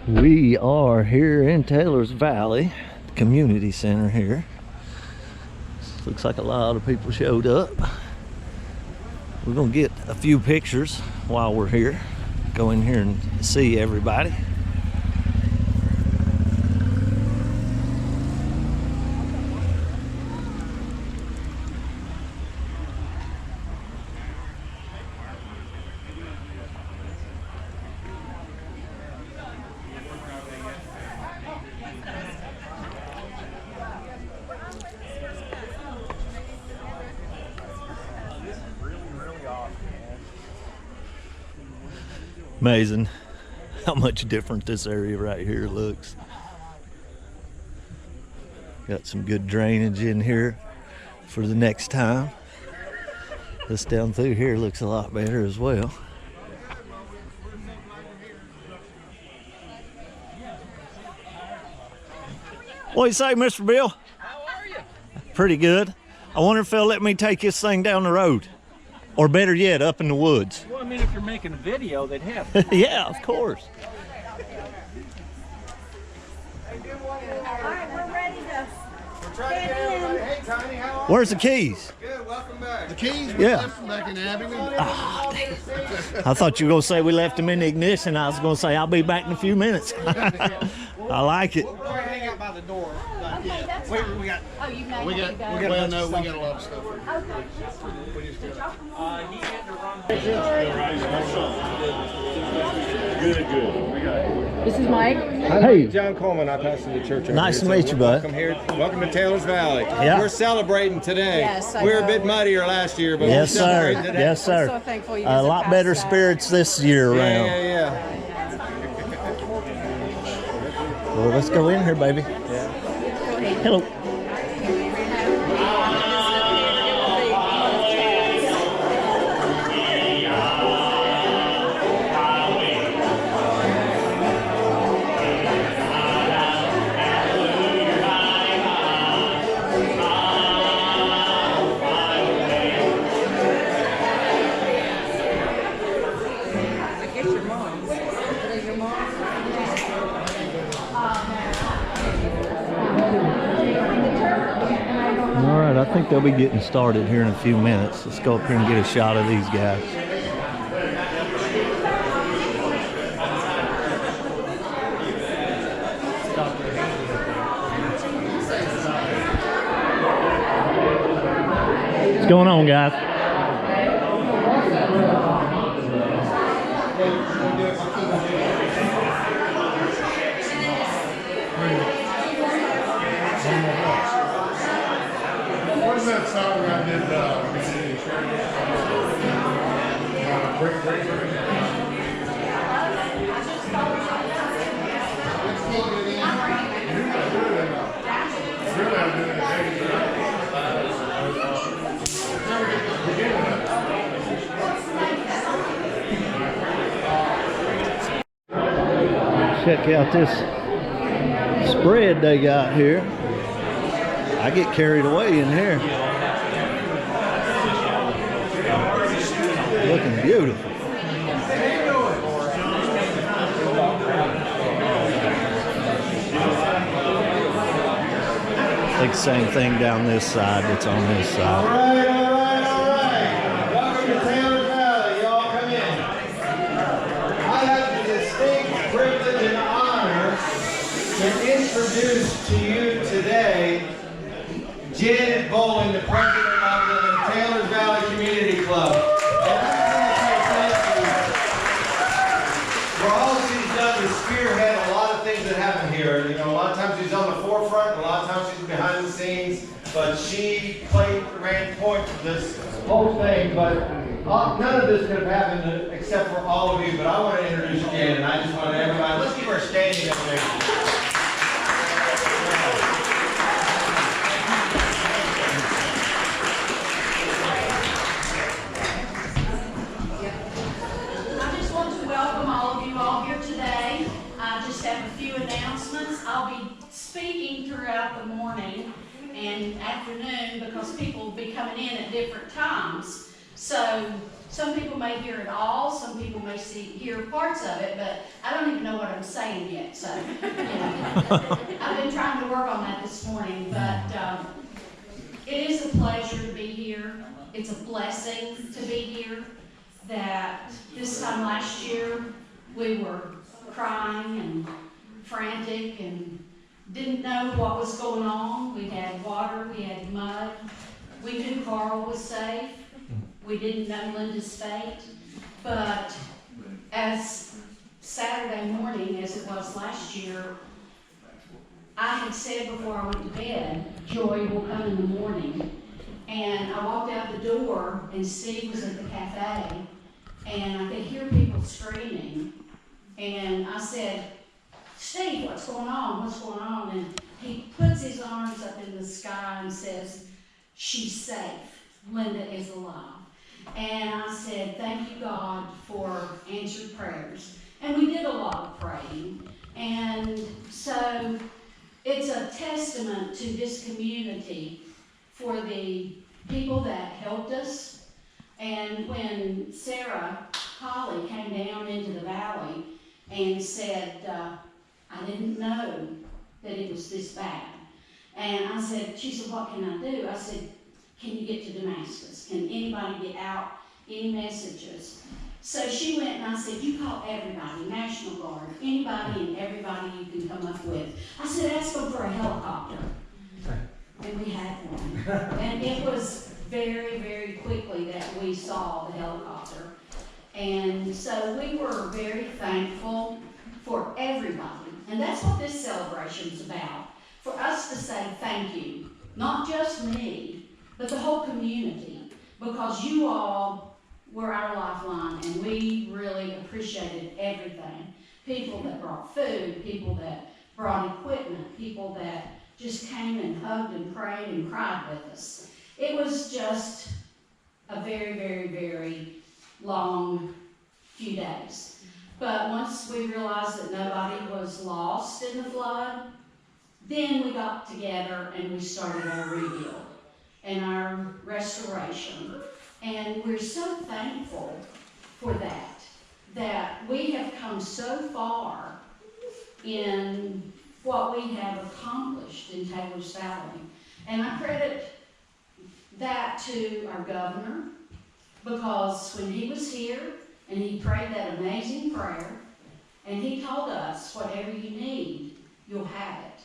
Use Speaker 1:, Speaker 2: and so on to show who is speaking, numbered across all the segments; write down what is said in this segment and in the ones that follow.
Speaker 1: We are here in Taylor's Valley, community center here. Looks like a lot of people showed up. We're gonna get a few pictures while we're here. Go in here and see everybody. Amazing how much different this area right here looks. Got some good drainage in here for the next time. This down through here looks a lot better as well. What do you say, Mr. Bill?
Speaker 2: How are you?
Speaker 1: Pretty good. I wonder if they'll let me take this thing down the road. Or better yet, up in the woods.
Speaker 2: Well, I mean, if you're making a video, they'd have to.
Speaker 1: Yeah, of course.
Speaker 3: Alright, we're ready to
Speaker 4: Get in. Hey, Tiny, how are you?
Speaker 1: Where's the keys?
Speaker 4: Good, welcome back.
Speaker 5: The keys we
Speaker 1: Yeah.
Speaker 5: left them back in Abingdon.
Speaker 1: I thought you were going to say we left them in the ignition. I was going to say I'll be back in a few minutes. I like it.
Speaker 4: We're going to hang out by the door.
Speaker 3: Okay, that's
Speaker 4: We
Speaker 3: fine.
Speaker 4: got,
Speaker 3: Oh, you know
Speaker 5: We got,
Speaker 3: you
Speaker 5: well, no, we got a lot of stuff.
Speaker 3: Okay.
Speaker 5: We just got.
Speaker 2: He had to run.
Speaker 6: This is Mike.
Speaker 1: Hey,
Speaker 4: John Coleman, I pastor the church over
Speaker 1: Nice
Speaker 4: here.
Speaker 1: to meet you, bud.
Speaker 4: Welcome here. Welcome to Taylor's Valley.
Speaker 1: Yeah.
Speaker 4: We're celebrating today.
Speaker 6: Yes, I
Speaker 4: We're
Speaker 6: know.
Speaker 4: a bit muddier last year, but
Speaker 1: yes,
Speaker 4: we're
Speaker 1: sir.
Speaker 4: celebrating today.
Speaker 1: Yes, sir.
Speaker 6: So thankful you
Speaker 1: A
Speaker 6: guys
Speaker 1: lot
Speaker 6: have
Speaker 1: better
Speaker 6: passed that.
Speaker 1: spirits this year
Speaker 4: Yeah,
Speaker 1: around.
Speaker 4: yeah, yeah.
Speaker 1: Well, let's go in here, baby. Hello. All right, I think they'll be getting started here in a few minutes. Let's go up here and get a shot of these guys. What's going on, guys?
Speaker 5: What's that song I did?
Speaker 1: Check out this spread they got here. I get carried away in here. Looking beautiful. I think same thing down this side that's on this
Speaker 4: All
Speaker 1: side.
Speaker 4: right, all right, all right. Welcome to Taylor's Valley. Y'all come in. I have the distinct privilege and honor to introduce to you today Janet Bowling, the president of the Taylor's Valley Community Club. And I just want to say thank you for all she's done to spearhead a lot of things that happen here. You know, a lot of times she's on the forefront, a lot of times she's behind the scenes, but she ran point for this whole thing. But none of this could have happened except for all of you. But I want to introduce Janet. I just want everybody, let's give her a standing ovation.
Speaker 3: I just want to welcome all of you all here today. I just have a few announcements. I'll be speaking throughout the morning and afternoon because people will be coming in at different times. So some people may hear it all, some people may hear parts of it, but I don't even know what I'm saying yet, so, you know. I've been trying to work on that this morning, but it is a pleasure to be here. It's a blessing to be here. That this time last year, we were crying and frantic and didn't know what was going on. We had water, we had mud. We knew Carl was safe. We didn't know Linda's fate. But as Saturday morning, as it was last year, I had said before I went to bed, Joy will come in the morning. And I walked out the door and Steve was at the cafe and I could hear people screaming. And I said, Steve, what's going on? What's going on? And he puts his arms up in the sky and says, she's safe. Linda is alive. And I said, thank you, God, for answered prayers. And we did a lot of praying. And so it's a testament to this community for the people that helped us. And when Sarah Holly came down into the valley and said, I didn't know that it was this bad. And I said, she said, what can I do? I said, can you get to Damascus? Can anybody get out any messages? So she went and I said, you call everybody, National Guard, anybody and everybody you can come up with. I said, ask them for a helicopter. And we had one. And it was very, very quickly that we saw the helicopter. And so we were very thankful for everybody. And that's what this celebration is about. For us to say thank you. Not just me, but the whole community. Because you all were our lifeline and we really appreciated everything. People that brought food, people that brought equipment, people that just came and hugged and prayed and cried with us. It was just a very, very, very long few days. But once we realized that nobody was lost in the flood, then we got together and we started our rebuild and our restoration. And we're so thankful for that we have come so far in what we have accomplished in Taylor's Valley. And I credit that to our governor, because when he was here and he prayed that amazing prayer, and he told us, whatever you need, you'll have it.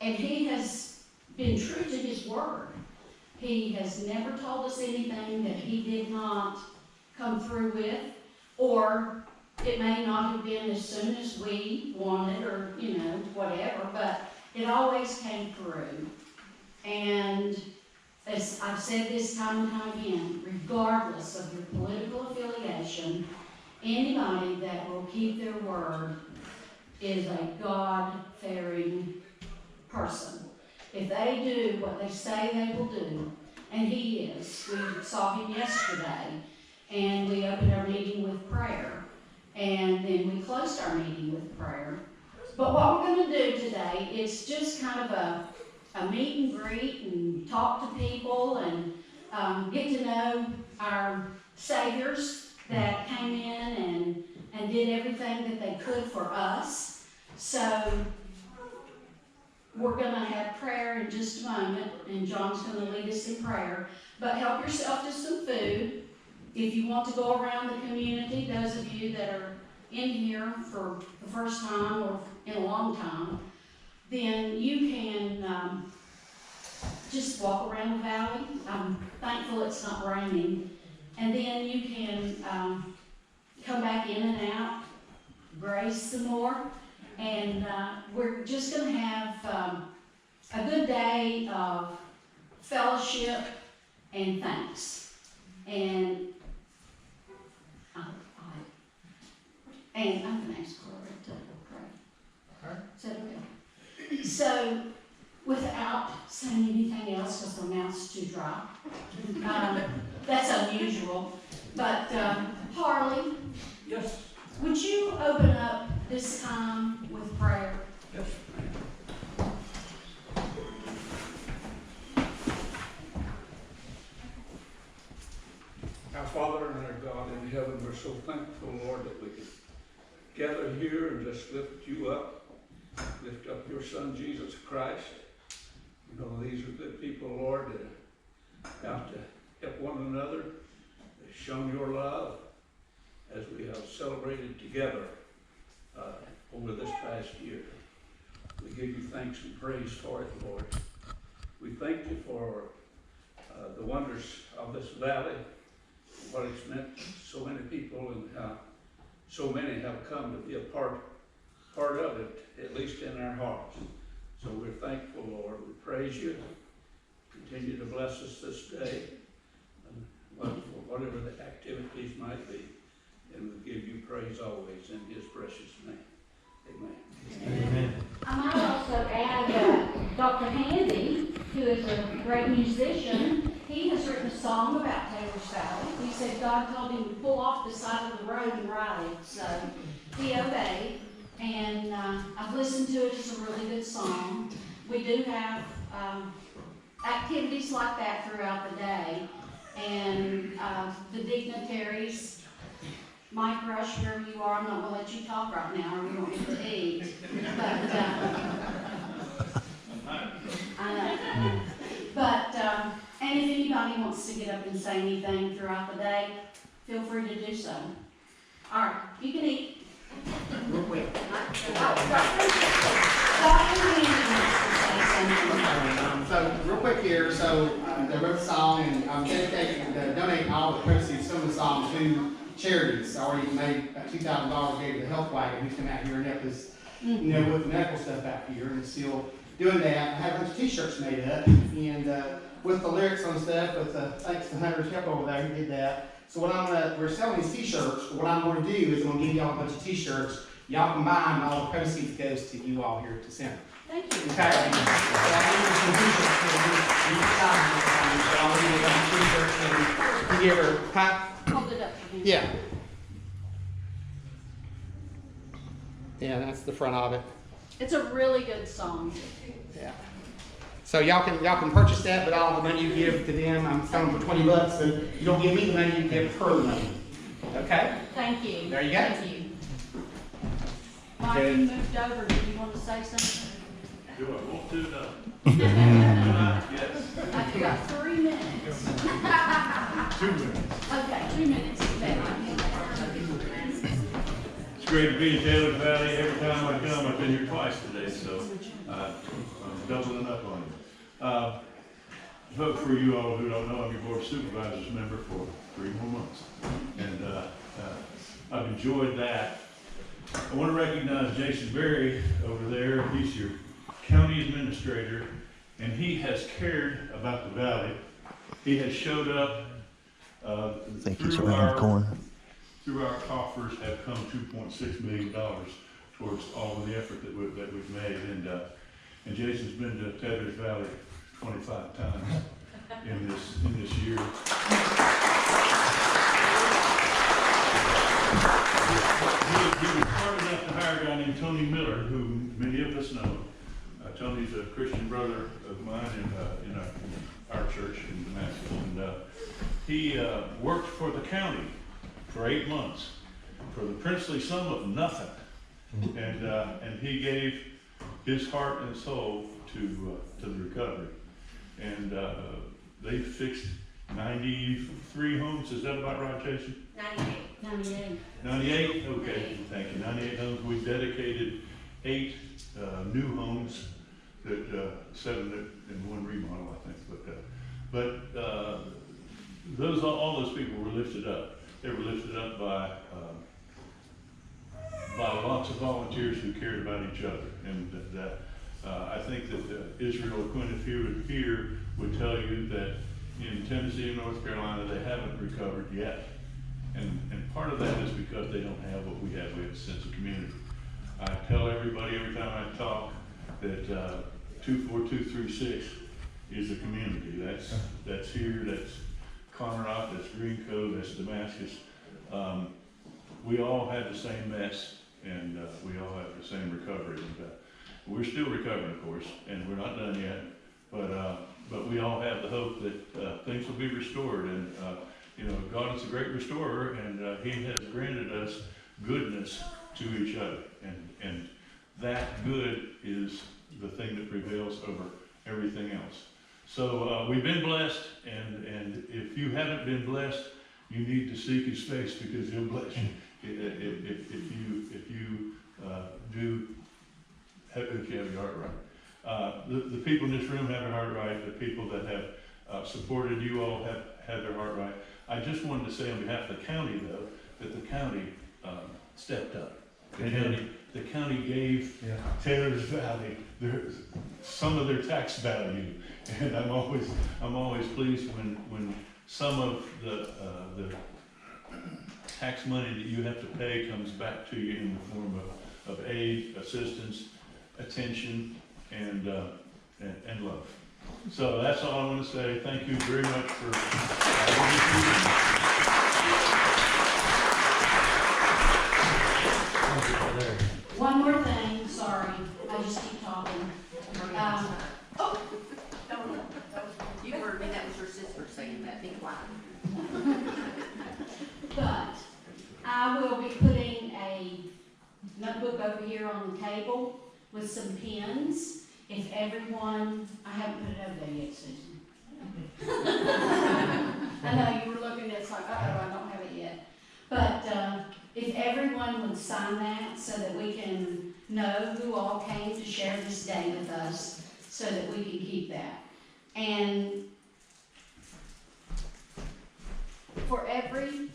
Speaker 3: And he has been true to his word. He has never told us anything that he did not come through with, or it may not have been as soon as we wanted, or, you know, whatever, but it always came through. And as I've said this time and time again, regardless of your political affiliation, anybody that will keep their word is a God-fearing person. If they do what they say they will do, and he is. We saw him yesterday, and we opened our meeting with prayer, and then we closed our meeting with prayer. But what we're going to do today is just kind of a meet and greet and talk to people and get to know our saviors that came in and did everything that they could for us. So we're going to have prayer in just a moment, and John's going to lead us in prayer. But help yourself to some food. If you want to go around the community, those of you that are in here for the first time or in a long time, then you can just walk around the valley. I'm thankful it's not raining. And then you can come back in and out, graze some more. And we're just going to have a good day of fellowship and thanks. And I'm going to ask Cora to pray. Is that okay? So, without saying anything else, because the mouth's too dry, that's unusual. But Harley,
Speaker 2: Yes.
Speaker 3: would you open up this time with prayer?
Speaker 2: Yes.
Speaker 6: here and just lift you up, lift up your Son, Jesus Christ. You know, these are good people, Lord, that out to help one another. They've shown your love as we have celebrated together over this past year. We give you thanks and praise for it, Lord. We thank you for the wonders of this valley, what it's meant to so many people, and how so many have come to be a part of it, at least in our hearts. So we're thankful, Lord. We praise you. Continue to bless us this day, and whatever the activities might be. And we give you praise always in his precious name. Amen.
Speaker 1: Amen.
Speaker 3: I might also add Dr. Handy, who is a great musician. He has written a song about Taylor's Valley. He said God told him to pull off the side of the road and write it, so he obeyed. And I've listened to it. It's a really good song. We do have activities like that throughout the day, and the dignitaries. Mike Rush, wherever you are, I'm not going to let you talk right now, or we won't get to eat. But, and if anybody wants to get up and say anything throughout the day, feel free to do so. All right, you can eat.
Speaker 4: Real quick. So, real quick here, they wrote a song, and I'm donating all the proceeds, some of the songs to charities. I already made about $2,000, gave to the health wagon, who's come out here and helped us, with medical stuff out here, and still doing that. I have a bunch of t-shirts made up, and with the lyrics on stuff, with thanks to Hunter's help over there, he did that. So we're selling these t-shirts, but what I'm going to do is I'm going to give y'all a bunch of t-shirts. Y'all combine, and all the proceeds goes to you all here at the center.
Speaker 3: Thank you.
Speaker 4: Okay? So I'll give you some t-shirts I'll give you a bunch of t-shirts and you give her, huh?
Speaker 3: Hold it up for me.
Speaker 4: Yeah. Yeah, that's the front of it.
Speaker 3: It's a really good song.
Speaker 4: Yeah. So y'all can purchase that, but all the money you give to them, I'm selling for $20, and you don't give me the money, you give her the money. Okay?
Speaker 3: Thank you.
Speaker 4: There you go.
Speaker 3: Thank you. Mike, you moved over. Do you want to say something?
Speaker 7: Do I want to? No. Yes.
Speaker 3: I've got 3 minutes.
Speaker 7: 2 minutes.
Speaker 3: Okay, 2 minutes is better.
Speaker 7: It's great to be in Taylor's Valley. Every time I come, I've been here twice today, so I'm doubling up on you. Vote for you all who don't know, I'm your Board of Supervisors member for 3 more months. And I've enjoyed that. I want to recognize Jason Berry over there. He's your county administrator, and he has cared about the valley. He has showed up
Speaker 1: I think he's around the corner.
Speaker 7: through our coffers have come $2.6 million towards all of the effort that we've made. And Jason's been to Taylor's Valley 25 times in this year. He was smart enough to hire a guy named Tony Miller, who many of us know. Tony's a Christian brother of mine in our church in Damascus. And he worked for the county for 8 months for the princely sum of nothing. And he gave his heart and soul to the recovery. And they fixed 93 homes. Is that about right, Jason?
Speaker 3: 98.
Speaker 7: 98? Okay, thank you. 98 homes. We dedicated 8 new homes, that 7 and 1 remodel, I think. But all those people were lifted up. They were lifted up by lots of volunteers who cared about each other. And I think that Israel Quinn here would tell you that in Tennessee and North Carolina, they haven't recovered yet. And part of that is because they don't have what we have. We have a sense of community. I tell everybody every time I talk that 24236 is a community. That's here, that's Conroe, that's Green Cove, that's Damascus. We all had the same mess, and we all have the same recovery. And, we're still recovering, of course, and we're not done yet. But we all have the hope that things will be restored. And God is a great restorer, and He has granted us goodness to each other. And that good is the thing that prevails over everything else. So we've been blessed, and if you haven't been blessed, you need to seek His face, because He'll bless you. If you have your heart right. The people in this room have their heart right. The people that have supported you all have had their heart right. I just wanted to say on behalf of the county, though, that the county stepped up. The county gave Taylor's Valley some of their tax value, and I'm always pleased when some of the tax money that you have to pay comes back to you in the form of aid, assistance, attention, and love. So that's all I want to say. Thank you very much for
Speaker 3: One more thing, sorry, I just keep talking. Oh, don't.
Speaker 8: You heard me, that was your sister saying that, be quiet.
Speaker 3: But I will be putting a notebook over here on the table with some pens. If everyone, I haven't put it over there yet, Susan. I know you were looking at it, it's like, uh-oh, I don't have it yet. But if everyone would sign that so that we can know who all came to share this day with us, so that we can keep that. And for every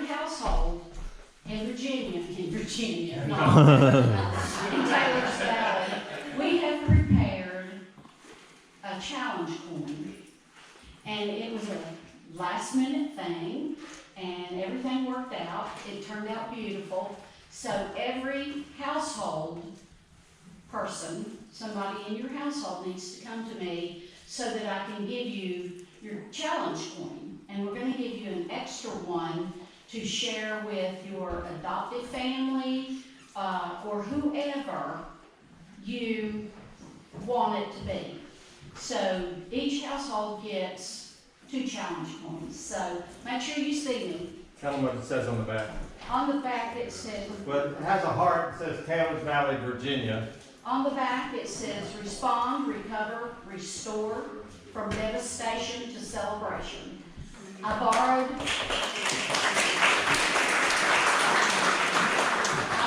Speaker 3: household in Virginia, not in Taylor's Valley, we have prepared a challenge coin. And it was a last minute thing, and everything worked out. It turned out beautiful. So every household person, somebody in your household, needs to come to me so that I can give you your challenge coin. And we're going to give you an extra one to share with your adopted family or whoever you want it to be. So each household gets 2 challenge coins. So make sure you see me.
Speaker 4: Tell them what it says on the back.
Speaker 3: On the back it says,
Speaker 4: Well, it has a heart, it says Taylor's Valley, Virginia.
Speaker 3: on the back it says, respond, recover, restore, from devastation to celebration. I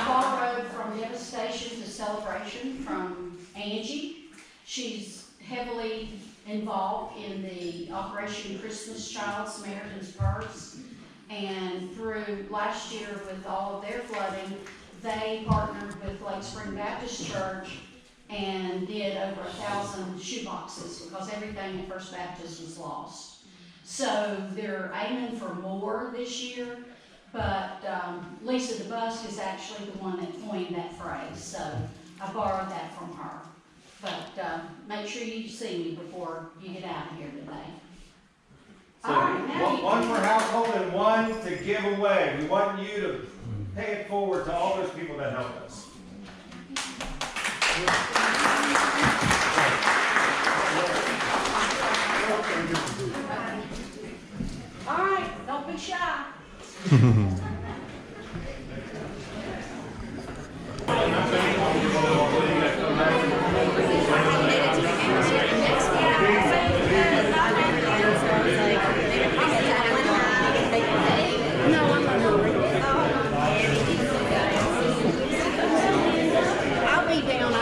Speaker 3: borrowed from devastation to celebration from Angie. She's heavily involved in the Operation Christmas Child, Samaritan's Purse. And through last year with all of their flooding, they partnered with Lake Spring Baptist Church and did over 1,000 shoeboxes because everything at First Baptist was lost. So they're aiming for more this year, but Lisa DeBusk is actually the one that coined that phrase, so I borrowed that from her. But make sure you see me before you get out of here today.
Speaker 4: So
Speaker 3: All right, now you
Speaker 4: one
Speaker 3: can-
Speaker 4: per household and one to give away. We want you to pay it forward to all those people that helped us.
Speaker 3: All right, don't be shy.
Speaker 8: I'll be down,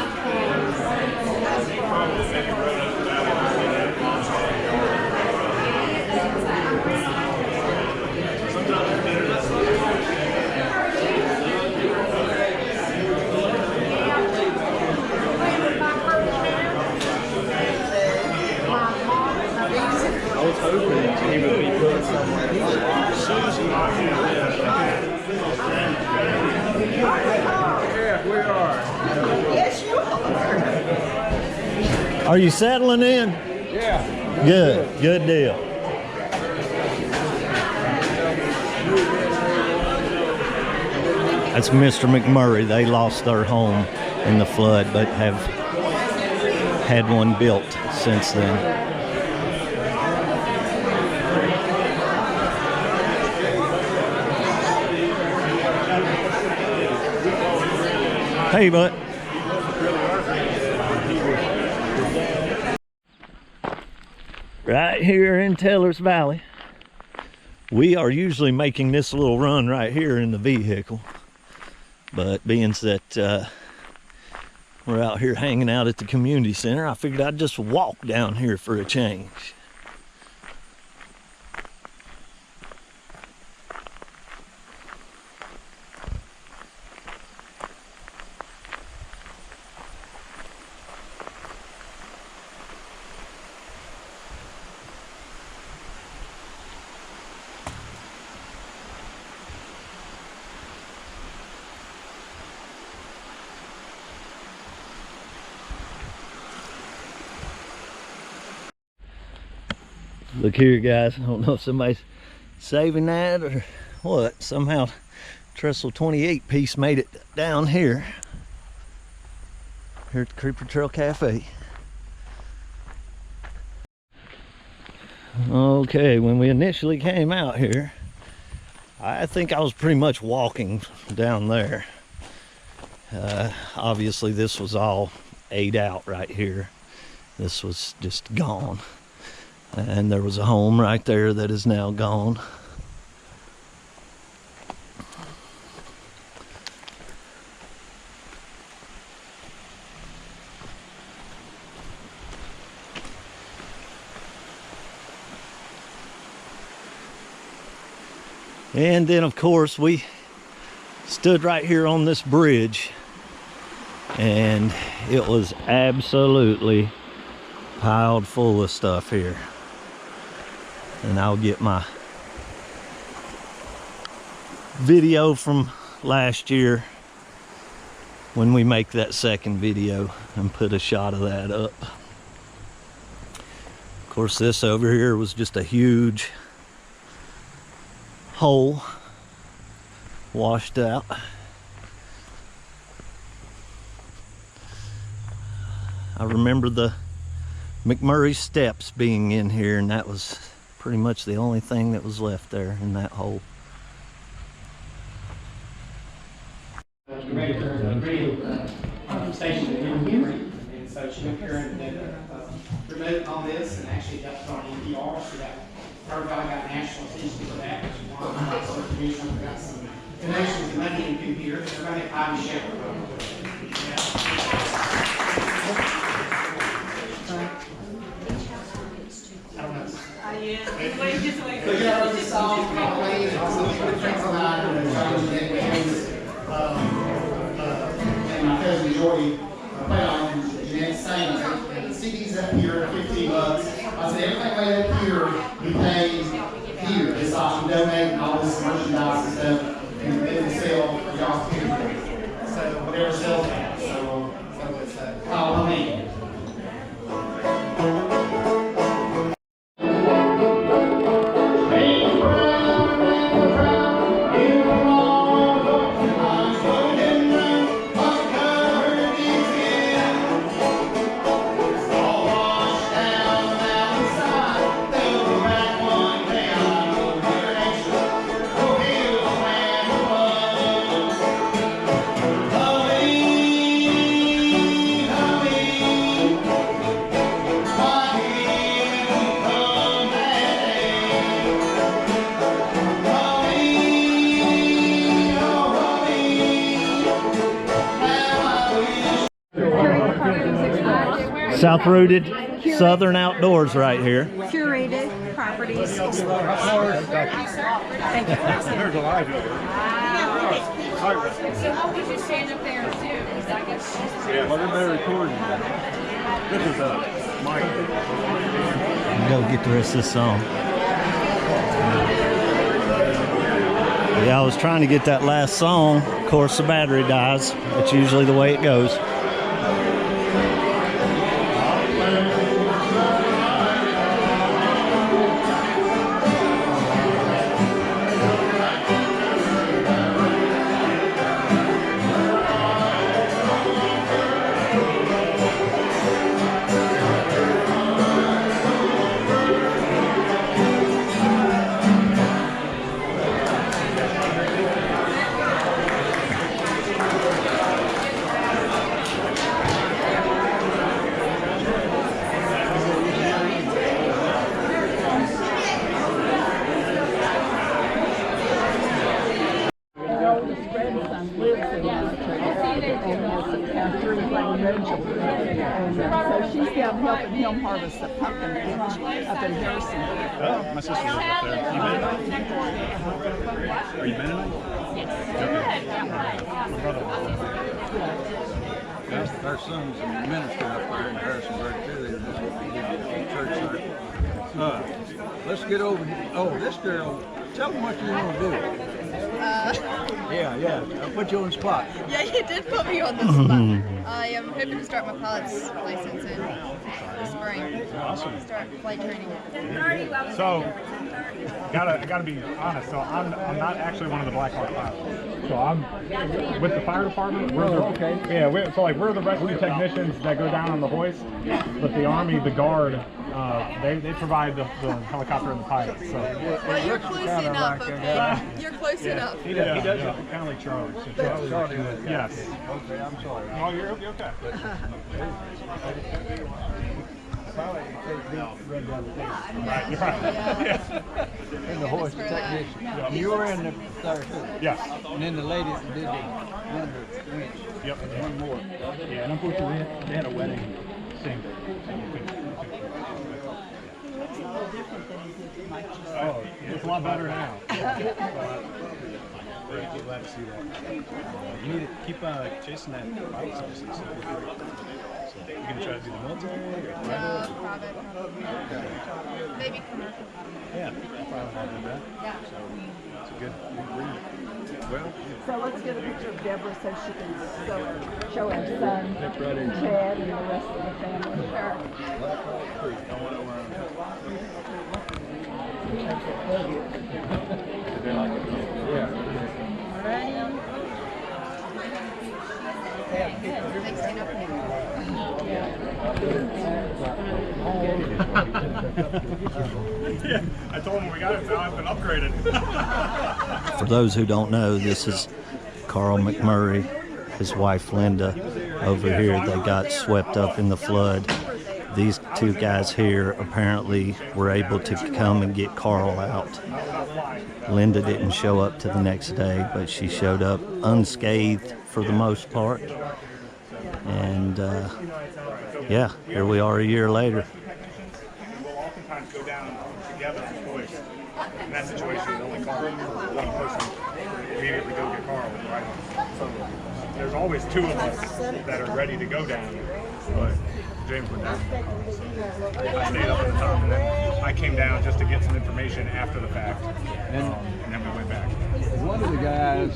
Speaker 1: Are you settling in?
Speaker 4: Yeah.
Speaker 1: Good, good deal. That's Mr. McMurray. They lost their home in the flood, but have had one built since then. Hey, bud. Right here in Taylor's Valley. We are usually making this little run right here in the vehicle. But being that we're out here hanging out at the community center, I figured I'd just walk down here for a change. Look here, guys. I don't know if somebody's saving that or what. Somehow Trestle 28 piece made it down here at the Creeper Trail Cafe. Okay, when we initially came out here, I think I was pretty much walking down there. Obviously this was all ate out right here. This was just gone. And there was a home right there that is now gone. And then of course we stood right here on this bridge and it was absolutely piled full of stuff here. And I'll get my video from last year when we make that second video and put a shot of that up. Of course, this over here was just a huge hole washed out. I remember the McMurray steps being in here, and that was pretty much the only thing that was left there in that hole.
Speaker 9: Station in here, and so she went here and did remote on this, and actually got it on NPR, so that everybody got national attention for that. So we got some connections and money in here. Everybody at Ivy Shepherd. I don't know. So you know the song called Helene, and some friends of mine, and my cousin Jordy played on Jeanette sang. The CD's up here, $15. I said everything way up here, we pay here. It's awesome, donating all this merchandise and stuff, and then we sell for y'all's community. So whatever sells that. So it's called Helene.
Speaker 1: South-rooted Southern Outdoors right here.
Speaker 10: Curated properties explorers. Thank you for asking.
Speaker 5: There's a live here.
Speaker 8: So how would you stand up there too? Is that guess?
Speaker 5: Yeah, well, they're recording. This is Mike.
Speaker 1: Go get the rest of this song. Yeah, I was trying to get that last song. Of course, the battery dies. That's usually the way it goes.
Speaker 11: have 3 grown children. And so she's down helping him harvest the pumpkin patch up in Harrison.
Speaker 5: Oh, my sister's up there. You Mennonite? Are you Mennonite? Yes. Okay. My brother was there.
Speaker 12: Our son's a minister up there in Harrisonburg too. They're just church side. Let's get over here. Oh, this girl, tell them what you want to do. Yeah, I put you on the spot.
Speaker 13: Yeah, you did put me on the spot. I am hoping to start my pilot's license in the spring.
Speaker 5: Awesome.
Speaker 13: Start flight training.
Speaker 14: So, gotta be honest. So I'm not actually one of the Black Hawk pilots. So I'm with the fire department. We're we're the rescue technicians that go down on the hoist. But the Army, the Guard, they provide the helicopter and the pilot. So
Speaker 13: You're close enough, okay? You're close enough.
Speaker 14: He does it kind of like Charlie. So Charlie, yes.
Speaker 12: Okay, I'm sorry.
Speaker 14: Oh, you're okay. Right.
Speaker 12: And the hoist technician. You were in the third too.
Speaker 14: Yes.
Speaker 12: And then the lady that did the winch.
Speaker 14: Yep.
Speaker 12: One more.
Speaker 14: Yeah, and unfortunately they had a wedding same day. Oh, it's a lot better now.
Speaker 5: Very glad to see that. You need to keep chasing that pilot's license. You're going to try to do the military or private?
Speaker 13: Private. Maybe commercial.
Speaker 5: Yeah, probably not do that.
Speaker 13: Yeah.
Speaker 5: So it's a good read. Well,
Speaker 11: So let's get a picture of Deborah so she can show her son, Chad, and the rest of the family.
Speaker 14: Yeah, I told him we got it now. I've been upgraded.
Speaker 1: For those who don't know, this is Carl McMurray, his wife Linda. Over here, they got swept up in the flood. These two guys here apparently were able to come and get Carl out. Linda didn't show up to the next day, but she showed up unscathed for the most part. And yeah, here we are a year later.
Speaker 14: We'll oftentimes go down together as boys. In that situation, only one person immediately go get Carl, right? So there's always 2 of us that are ready to go down, but James went down. So I stayed up at the top, and then I came down just to get some information after the fact, and then we went back.
Speaker 12: One of the guys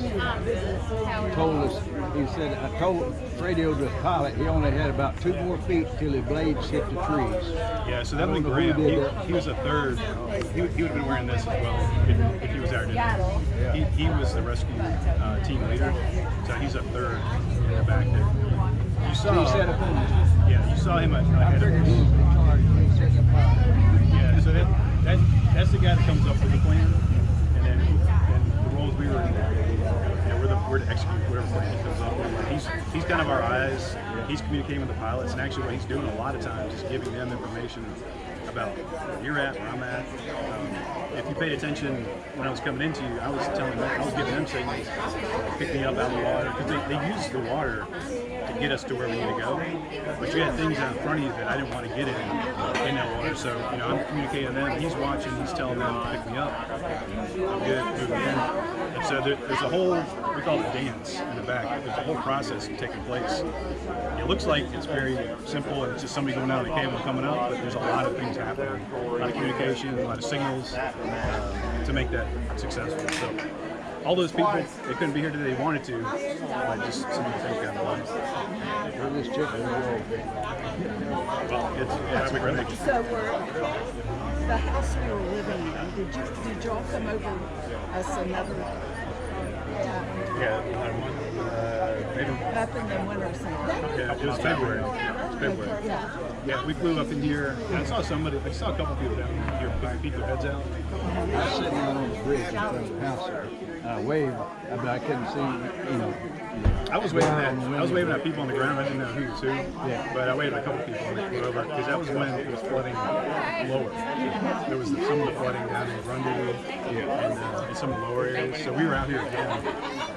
Speaker 12: told us, he said, I radioed the pilot, he only had about 2 more feet till his blades hit the trees.
Speaker 5: Yeah, so that was Graham. He was a third. He would have been wearing this as well if he was there today. He was the rescue team leader, so he's a third in the back there. You saw, yeah, you saw him ahead of us. Yeah, so that's the guy that comes up with the plan, and then the roles we were in, we're to execute whatever plan he comes up with. He's kind of our eyes. He's communicating with the pilots, and actually what he's doing a lot of times is giving them information about where you're at, where I'm at. If you paid attention when I was coming into you, I was telling them, I was giving them signals, pick me up out of the water, because they use the water to get us to where we need to go. But you had things out in front of you that I didn't want to get in that water. So, I'm communicating with them. He's watching. He's telling them to pick me up. I'm good. Move me in. And so there's a whole, we call it dance in the back. There's a whole process taking place. It looks like it's very simple. It's just somebody going out of the cable coming up, but there's a lot of things happening. A lot of communication, a lot of signals to make that successful. So all those people, they couldn't be here today. They wanted to, but just some of the things got in the way.
Speaker 12: Where this chicken
Speaker 5: Well, it's really.
Speaker 11: So the house we were living in, did y'all come over as another?
Speaker 5: Yeah, maybe.
Speaker 11: Up in the winter somewhere.
Speaker 5: Yeah, it was February. Yeah, we flew up in here, and I saw a couple people down here peek their heads out.
Speaker 12: I was sitting out on the bridge in front of the house there. I waved, but I couldn't see,
Speaker 5: I was waving at people on the ground. I didn't know who was who. Yeah. But I waved at a couple people when they flew over, because that was when it was flooding lower. There was some of the flooding down in Grundy and some of the lower areas. So we were out here again.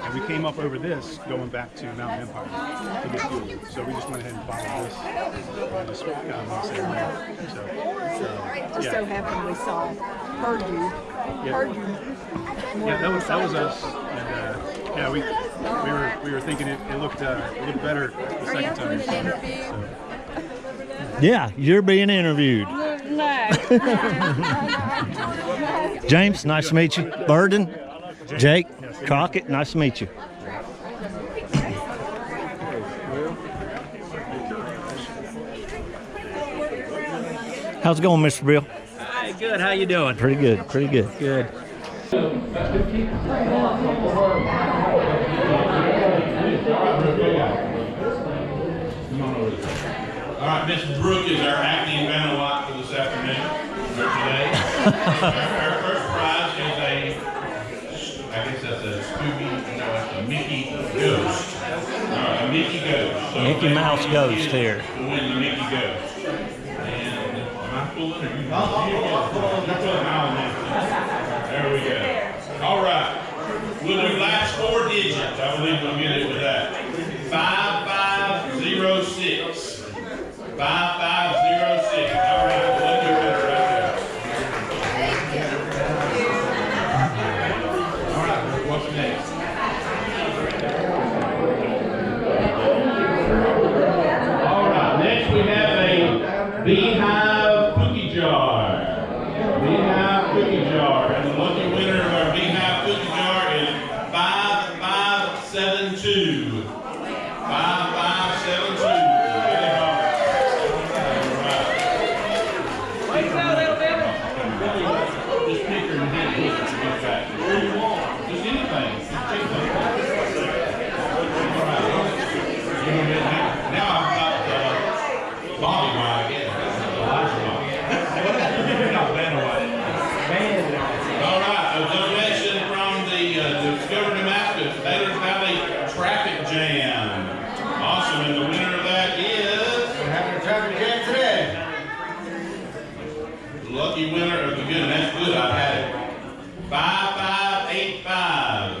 Speaker 14: And we came up over this going back to Mountain Empire to get fuel. So we just went ahead and followed this. And just kind of went the same way.
Speaker 11: Just so happened we heard you.
Speaker 14: Yeah, that was us. And yeah, we were thinking it looked better the second time.
Speaker 1: Yeah, you're being interviewed.
Speaker 11: No.
Speaker 1: James, nice to meet you. Burden, Jake, Crockett, nice to meet you. How's it going, Mr. Bill?
Speaker 2: Hi, good. How you doing?
Speaker 1: Pretty good, pretty good.
Speaker 2: Good.
Speaker 7: All right, Miss Brooke is our acting Vanna for this afternoon, or today. Our first prize is I guess that's a Scooby, no, that's a Mickey Ghost. All right, a Mickey Ghost. So
Speaker 1: Mickey Mouse Ghost here.
Speaker 7: To win the Mickey Ghost. And am I pulling or you? You're pulling out now. There we go. All right. We'll do last 4 digits. I believe we'll get it with that. 5506. 5506. All right, we'll do better right there. All right, what's next? All right, next we have a Beehive cookie jar. Beehive cookie jar. And the lucky winner of our Beehive cookie jar is 5572. 5572. Lucky winner of the good, and that's good, I've had it. 5585.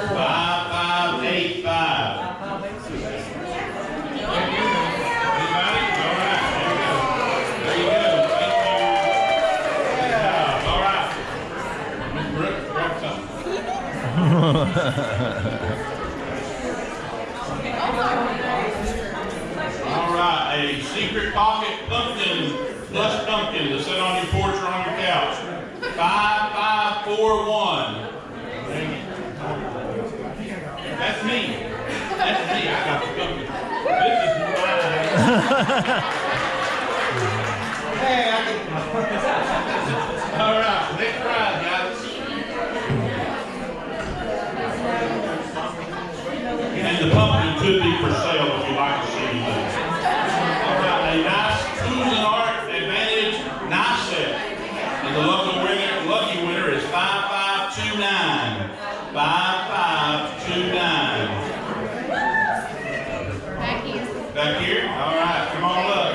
Speaker 7: 5585. Anybody? All right, there you go. Thank you. Good job. All right. Miss Brooke, grab something. All right, a secret pocket pumpkin. Plush pumpkin to sit on your porch or on your couch. 5541. That's me. That's me. I got the pumpkin. This is mine. Hey, I can. All right, next prize, guys. And the pumpkin could be for sale if you like to see anything. All right, a nice Tools and Art Knife set. And the lucky winner is 5529. 5529.
Speaker 13: Back here.
Speaker 7: Back here? All right, come on up.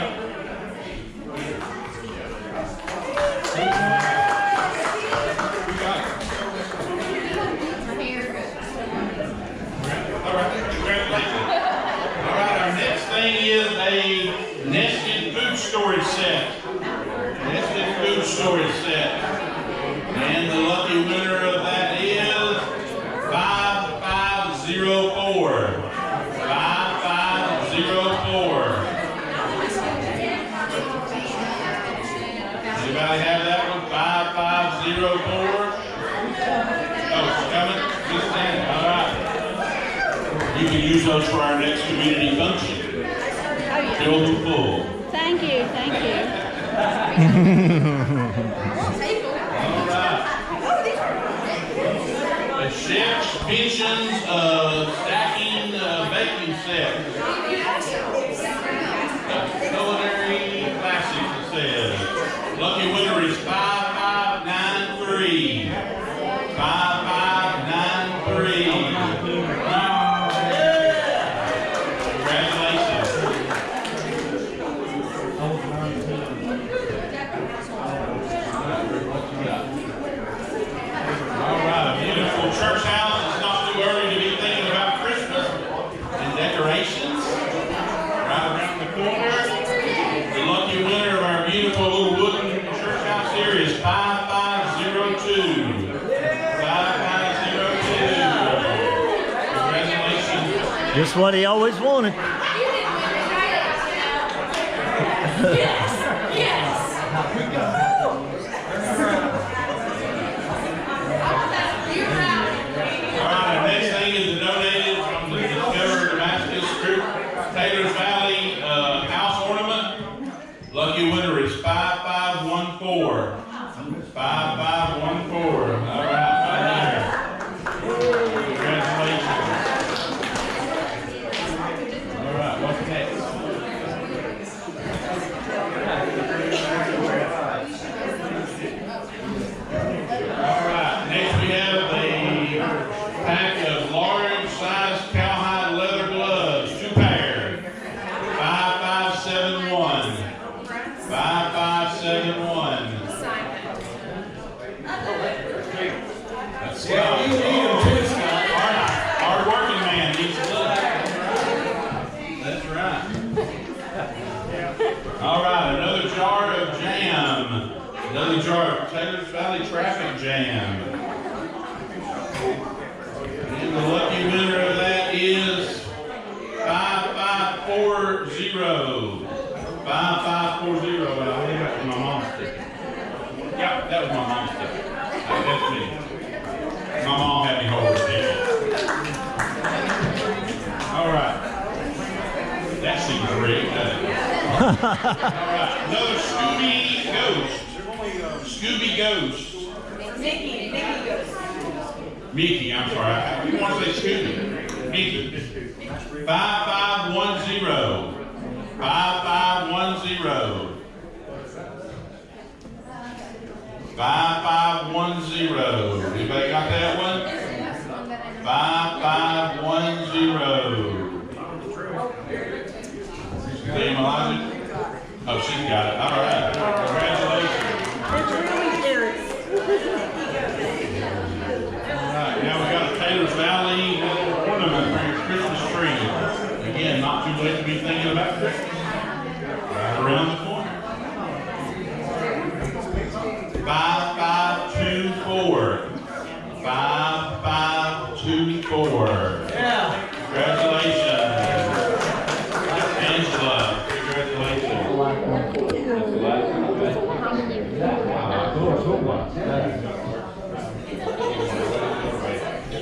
Speaker 7: All right, congratulations. All right, our next thing is a nested food storage set. Nested food storage set. And the lucky winner of that is 5504. 5504. Anybody have that one? 5504? Oh, it's coming? Just standing. All right. You can use those for our next community function. Fill them full.
Speaker 10: Thank you, thank you.
Speaker 7: All right. The chef's pensions stacking baking set. Culinary classics, it says. Lucky winner is 5593. 5593. Congratulations. All right, a beautiful church house. It's not too early to be
Speaker 1: Just what he always wanted.
Speaker 7: Alright, next thing is the donated from the Discover Damascus Group, Taylor's Valley house ornament. Lucky winner is 5514. 5514. Alright, right there. Congratulations. Alright, what's next? Alright, next we have a pack of large size cowhide leather gloves, 2 pair. 5571. 5571. That's Scott. Hard working man needs a look. That's right. All right, another jar of jam. Another jar of Taylor's Valley traffic jam. And the lucky winner of that is 5540. 5540. I believe that was my mom's ticket. Yeah, that was my mom's ticket. That's me. My mom had me hold her ticket. All right. That seems great, doesn't it? All right, another Scooby Ghost. Scooby Ghost.
Speaker 8: Mickey Ghost.
Speaker 7: Mickey, I'm sorry. You want to say Scooby? Mickey. 5510. 5510. 5510. Anybody got that one? 5510. Dame Elijah? Oh, she's got it. All right. Congratulations. All right. Now we got a Taylor's Valley ornament for your Christmas tree. Again, not too late to be thinking about Christmas. Right around the corner. 5524. 5524.
Speaker 4: Yeah.
Speaker 7: Congratulations. Angela, congratulations.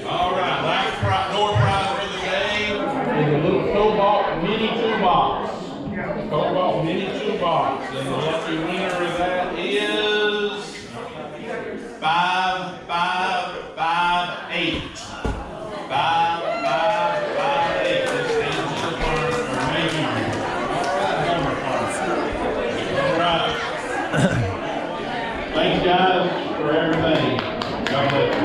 Speaker 7: All right, last door prize for the day is a little Cobalt mini toolbox. Cobalt mini toolbox. And the lucky winner of that is 5558. 5558. This is Angela for amazing. All right. Thanks, guys, for everything. God bless you.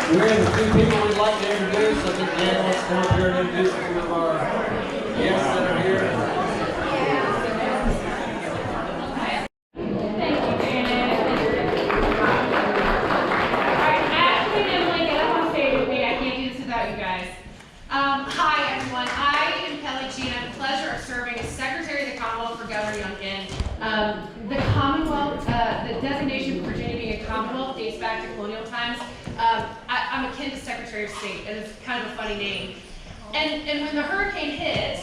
Speaker 4: We have a few people we'd like to introduce. I think Dan wants to come up here and introduce some of our guests that are here.
Speaker 15: Hi everyone, I am Kelly G and I have the pleasure of serving as Secretary of the Commonwealth for Governor Youngkin. The Commonwealth, the designation for Virginia being a Commonwealth dates back to colonial times. I'm akin to Secretary of State, and it's kind of a funny name. And when the hurricane hit,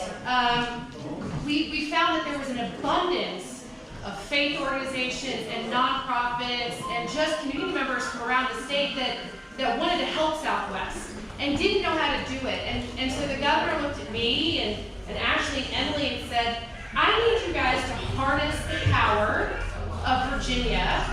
Speaker 15: we found that there was an abundance of faith organizations and nonprofits and just community members from around the state that wanted to help Southwest and didn't know how to do it. And so the governor looked at me and Ashley and Emily and said, I need you guys to harness the power of Virginia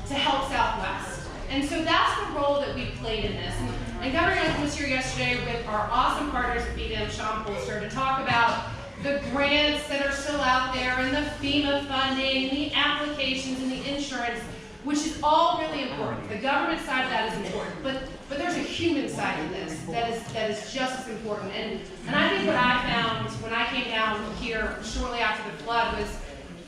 Speaker 15: to help Southwest. And so that's the role that we played in this. And Governor Youngkin was here yesterday with our awesome partners at BDM, Sean Polster, to talk about the grants that are still out there and the FEMA funding and the applications and the insurance, which is all really important. The government side of that is important, but there's a human side to this that is just as important. And I think what I found when I came down here shortly after the flood was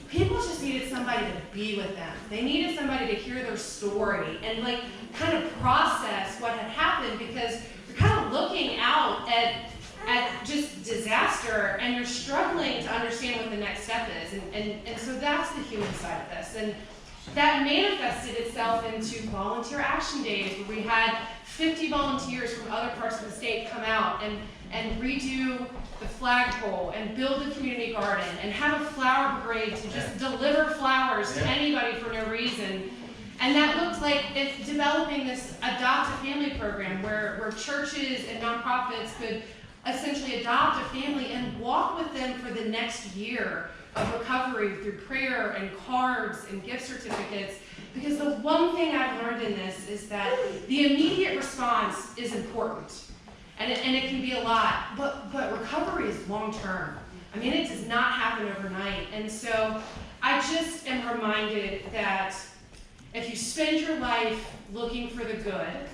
Speaker 15: people just needed somebody to be with them. They needed somebody to hear their story and like kind of process what had happened, because you're kind of looking out at just disaster and you're struggling to understand what the next step is. And so that's the human side of this. And that manifested itself into volunteer action days where we had 50 volunteers from other parts of the state come out and redo the flagpole and build a community garden and have a flower parade to just deliver flowers to anybody for no reason. And that looked like it's developing this adopt a family program where churches and nonprofits could essentially adopt a family and walk with them for the next year of recovery through prayer and cards and gift certificates. Because the one thing I've learned in this is that the immediate response is important. And it can be a lot, but recovery is long term. I mean, it does not happen overnight. And so I just am reminded that if you spend your life looking for the good,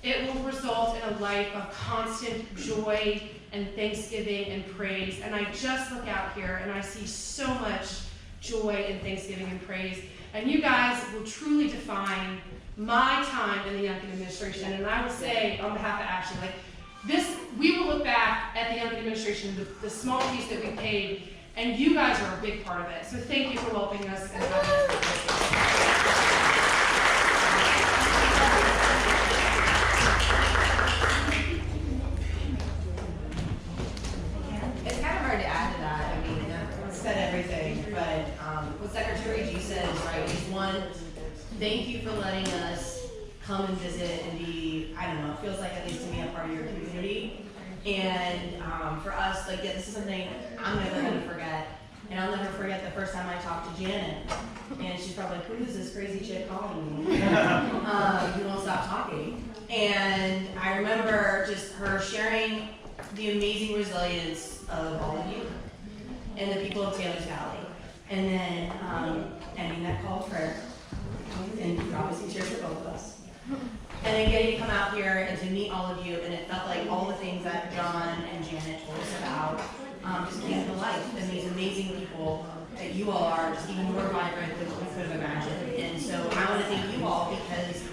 Speaker 15: it will result in a life of constant joy and thanksgiving and praise. And I just look out here and I see so much joy and thanksgiving and praise. And you guys will truly define my time in the Youngkin administration. And I will say on behalf of Ashley, like this, we will look back at the Youngkin administration, the small piece that we paid, and you guys are a big part of it. So thank you for welcoming us and having us.
Speaker 8: It's kind of hard to add to that. I mean, said everything, but what Secretary G said is right. He's one, thank you for letting us come and visit and be, I don't know, it feels like at least to me a part of your community. And for us, like, yeah, this is something I'm never going to forget. And I'll never forget the first time I talked to Janet. And she's probably like, who is this crazy chick calling me? Who won't stop talking. And I remember just her sharing the amazing resilience of all of you and the people of Taylor's Valley. And then ending that call to prayer. And obviously tears for both of us. And then getting to come out here and to meet all of you, and it felt like all the things that John and Janet told us about just came to life. And these amazing people that you all are just even more vibrant than we could have imagined. And so I want to thank you all because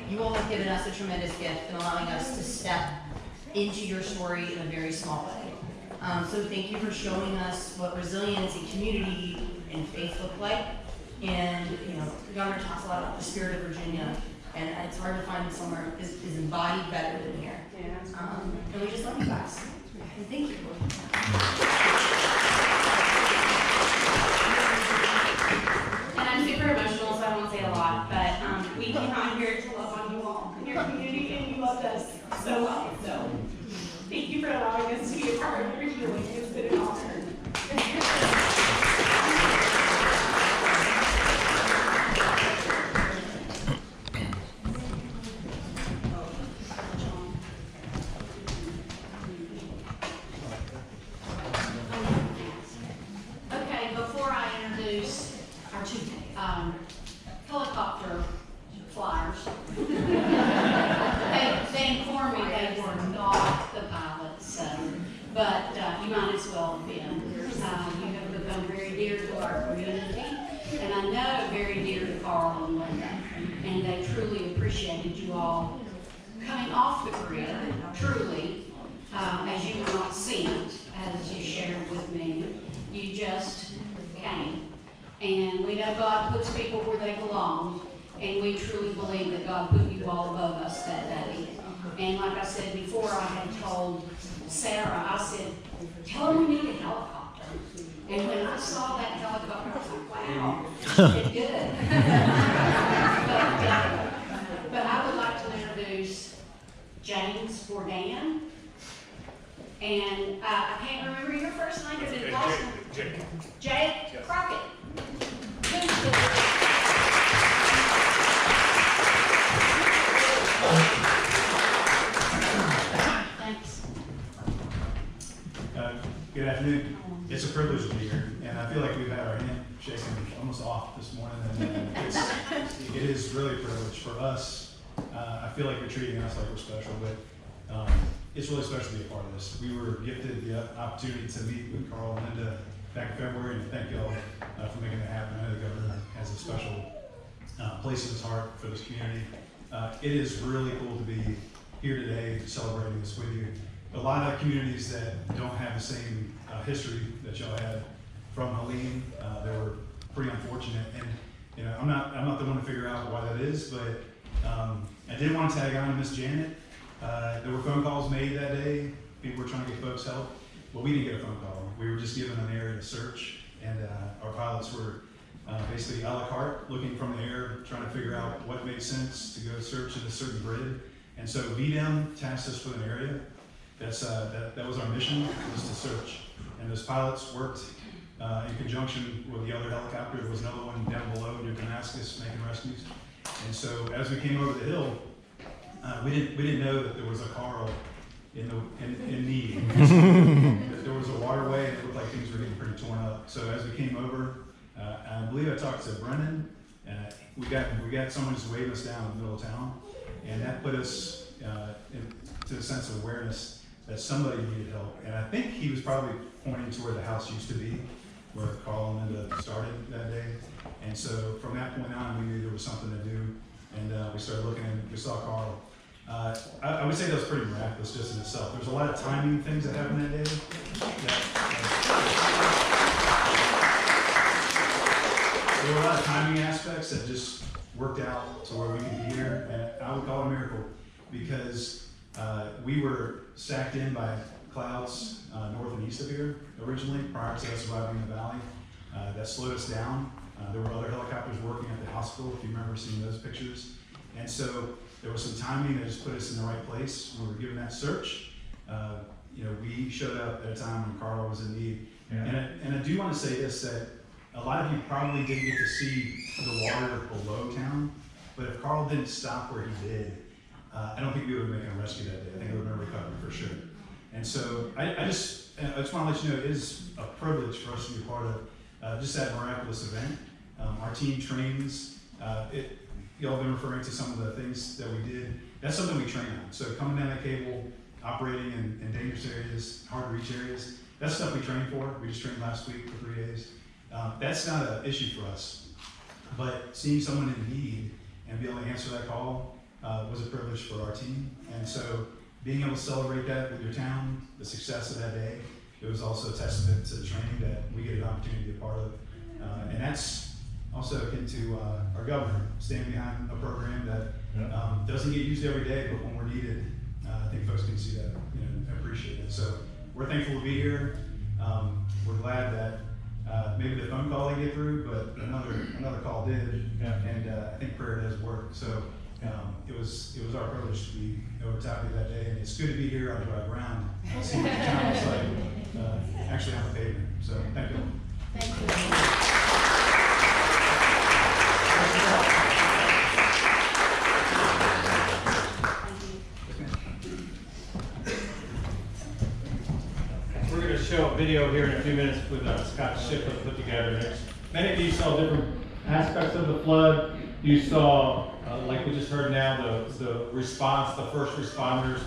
Speaker 8: you all have given us a tremendous gift in allowing us to step into your story in a very small way. So thank you for showing us what resilience and community and faith look like. And you know, the governor talks a lot about the spirit of Virginia. And it's hard to find somewhere is embodied better than here. And we just love you guys. And thank you.
Speaker 15: And I'm super emotional, so I won't say a lot, but we came out here to love on you all in your community, and you loved us so well. So thank you for allowing us to be a part of your healing. It's been an honor. Helicopter flyers. They informed me they were not the pilots, but you might as well have been. You have become very dear to our community, and I know very dear to Carl and Linda, and they truly appreciated you all coming off the grid, truly, as you were not sent, as you shared with me. You just came. And we know God puts people where they belong, and we truly believe that God put you all above us that day. And like I said before, I had told Sarah, I said, tell her we need a helicopter. And when I saw that helicopter, I was like, wow, she did good. but I would like to introduce James Bourdain. And I can't remember your first name. Is it Boston? Jake Crockett. Thanks.
Speaker 5: Good afternoon. It's a privilege to be here, and I feel like we've had our hand shaking almost off this morning, and it is really a privilege for us. I feel like you're treating us like we're special, but it's really special to be a part of this. We were gifted the opportunity to meet with Carl and Linda back in February, and thank y'all for making that happen. I know the governor has a special place in his heart for this community. It is really cool to be here today celebrating this with you. A lot of communities that don't have the same history that y'all had from Helene, they were pretty unfortunate. And you know, I'm not the one to figure out why that is, but I did want to tag on to Miss Janet. There were phone calls made that day. People were trying to get folks help. Well, we didn't get a phone call. We were just given an area to search, and our pilots were basically a la carte, looking from the air, trying to figure out what made sense to go search in a certain grid. And so VDEM tasked us with an area. That was our mission, was to search. And those pilots worked in conjunction with the other helicopter. There was another one down below near Damascus making rescues. And so as we came over the hill, we didn't know that there was a Carl in need. There was a waterway, and it looked like things were getting pretty torn up. So as we came over, I believe I talked to Brennan. We got someone just waving us down in the middle of town, and that put us into a sense of awareness that somebody needed help. And I think he was probably pointing to where the house used to be, where Carl and Linda started that day. And so from that point on, we knew there was something to do, and we started looking, and we saw Carl. I would say that was pretty miraculous just in itself. There's a lot of timing things that happened that day. There were a lot of timing aspects that just worked out to where we could be here, and I would call it a miracle because we were sacked in by clouds north and east of here originally, prior to us arriving in the valley. That slowed us down. There were other helicopters working at the hospital, if you remember seeing those pictures. And so there was some timing that just put us in the right place when we were given that search. We showed up at a time when Carl was in need. Yeah. And I do want to say this, that a lot of you probably didn't get to see the water below town, but if Carl didn't stop where he did, I don't think we would have been making a rescue that day. I think it would have been recovered for sure. And so I just want to let you know it is a privilege for us to be part of just that miraculous event. Our team trains. Y'all have been referring to some of the things that we did. That's something we train on. So coming down that cable, operating in dangerous areas, hard to reach areas, that's stuff we train for. We just trained last week for 3 days. That's not an issue for us. But seeing someone in need and being able to answer that call was a privilege for our team. And so being able to celebrate that with your town, the success of that day, it was also a testament to the training that we get an opportunity to be a part of. And that's also akin to our governor standing behind a program that doesn't get used every day, but when we're needed, I think folks can see that and appreciate it. So we're thankful to be here. We're glad that maybe the phone call didn't get through, but another call did, and I think prayer does work. So it was our privilege to be over top of you that day, and it's good to be here on the drive around, see what the town is like, actually on the pavement. So thank you.
Speaker 3: Thank you.
Speaker 14: We're going to show a video here in a few minutes with Scott Shiplet put together. Many of you saw different aspects of the flood. You saw, like we just heard now, the response, the first responders.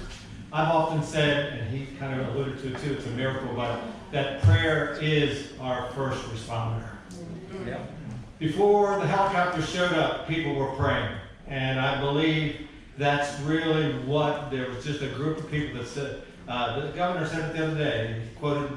Speaker 14: I've often said, and he kind of alluded to it too, it's a miracle, but that prayer is our first responder. Yeah. Before the helicopter showed up, people were praying. And I believe that's really what, there was just a group of people that said, the governor said it the other day, he quoted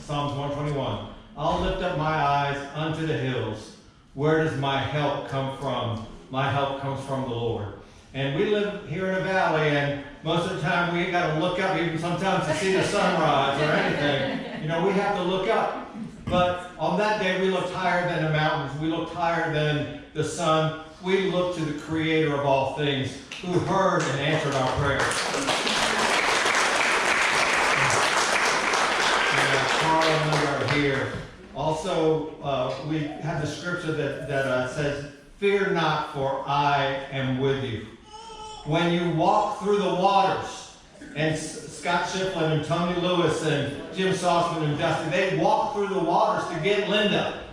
Speaker 14: Psalms 121, I'll lift up my eyes unto the hills. Where does my help come from? My help comes from the Lord. And we live here in a valley, and most of the time we ain't got to look up even sometimes to see the sunrise or anything. You know, we have to look up. But on that day, we looked higher than the mountains. We looked higher than the sun. We looked to the Creator of all things, who heard and answered our prayers. Carl and Linda are here. Also, we have the scripture that says, fear not, for I am with you. When you walk through the waters, and Scott Shipland and Tony Lewis and Jim Sauceman and Dusty, they walked through the waters to get Linda.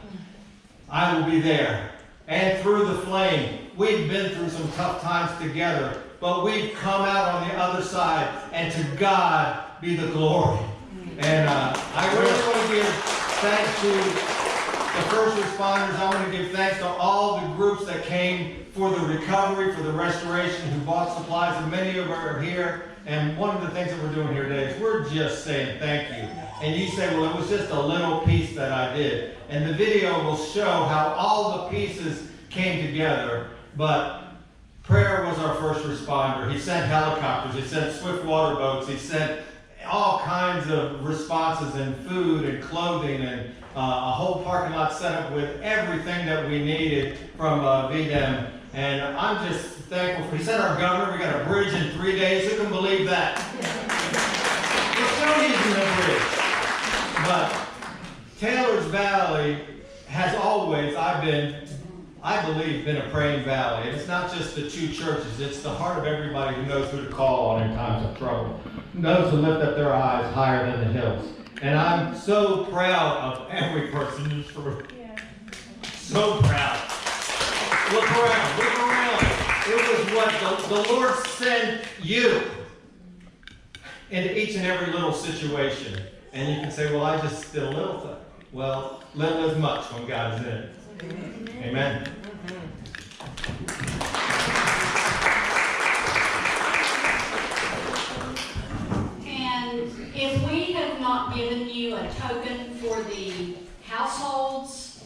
Speaker 14: I will be there. And through the flame, we've been through some tough times together, but we've come out on the other side, and to God be the glory. And I really want to give thanks to the first responders. I want to give thanks to all the groups that came for the recovery, for the restoration, who bought supplies, and many of them are here. And one of the things that we're doing here today is we're just saying thank you. And you say, well, it was just a little piece that I did. And the video will show how all the pieces came together. But
Speaker 4: prayer was our first responder. He sent helicopters, he sent swift water boats, he sent all kinds of responses and food and clothing and a whole parking lot set up with everything that we needed from VDEM. And I'm just thankful for, he sent our governor, we got a bridge in 3 days. Who can believe that? It's so easy, the bridge. But Taylor's Valley has always, I believe, been a praying valley. And it's not just the two churches, it's the heart of everybody who knows who to call on in times of trouble, knows to lift up their eyes higher than the hills. And I'm so proud of every person in this room. So proud. Look around, look around. It was what the Lord sent you into each and every little situation. And you can say, well, I just did a little thing. Well, little is much when God is in it. Amen.
Speaker 3: And if we have not given you a token for the households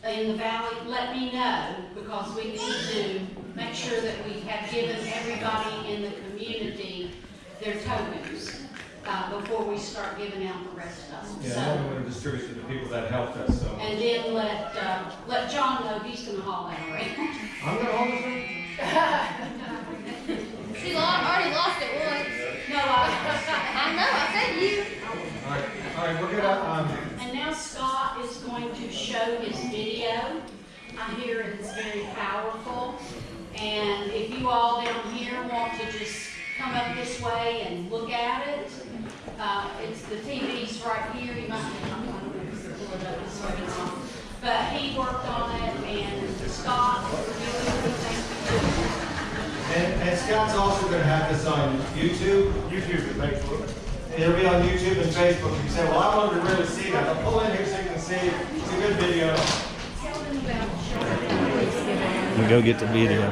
Speaker 3: in the valley, let me know, because we need to make sure that we have given everybody in the community their tokens before we start giving out the rest of them.
Speaker 4: Yeah,
Speaker 3: So,
Speaker 4: I'm going to distribute to the people that helped us. So.
Speaker 3: and then let John know he's going to haul that around.
Speaker 4: I'm going to haul this around?
Speaker 13: She already lost it once.
Speaker 3: No,
Speaker 13: I know, I said you.
Speaker 4: All right, we're going to...
Speaker 3: And now Scott is going to show his video. I hear it's very powerful. And if you all down here want to just come up this way and look at it, it's the TV's right here. You might pull it up this way. But he worked on it, and Scott, really thank you.
Speaker 4: And Scott's also going to have this on YouTube.
Speaker 14: YouTube and Facebook.
Speaker 4: It'll be on YouTube and Facebook. You say, well, I wanted to really see that. I'll pull in here so you can see. It's a good video.
Speaker 1: We go get the video.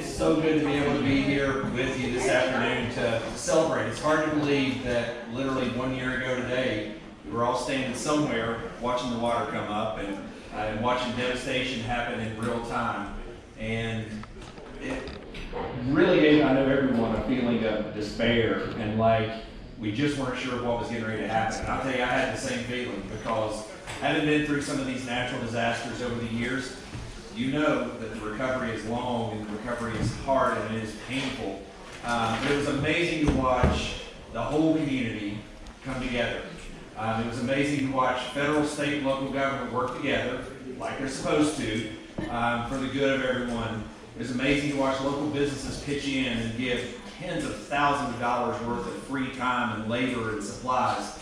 Speaker 2: So good to be able to be here with you this afternoon to celebrate. It's hard to believe that literally 1 year ago today, we were all standing somewhere watching the water come up and watching devastation happen in real time. And it really gave, I know everyone, a feeling of despair and like we just weren't sure what was getting ready to happen. And I'll tell you, I had the same feeling because having been through some of these natural disasters over the years, you know that the recovery is long and the recovery is hard and it is painful. But it was amazing to watch the whole community come together. It was amazing to watch federal, state, and local government work together like they're supposed to for the good of everyone. It was amazing to watch local businesses pitch in and give tens of thousands of dollars worth of free time and labor and supplies.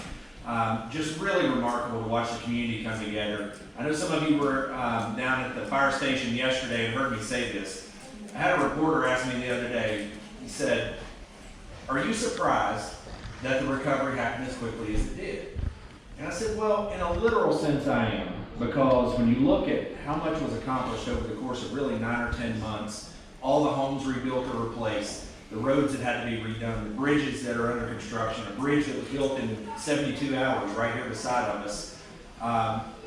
Speaker 2: Just really remarkable to watch the community come together. I know some of you were down at the fire station yesterday and heard me say this. I had a reporter ask me the other day, he said, "Are you surprised that the recovery happened as quickly as it did?" And I said, well, in a literal sense I am, because when you look at how much was accomplished over the course of really 9 or 10 months, all the homes rebuilt or replaced, the roads that had to be redone, the bridges that are under construction, a bridge that was built in 72 hours right here beside of us.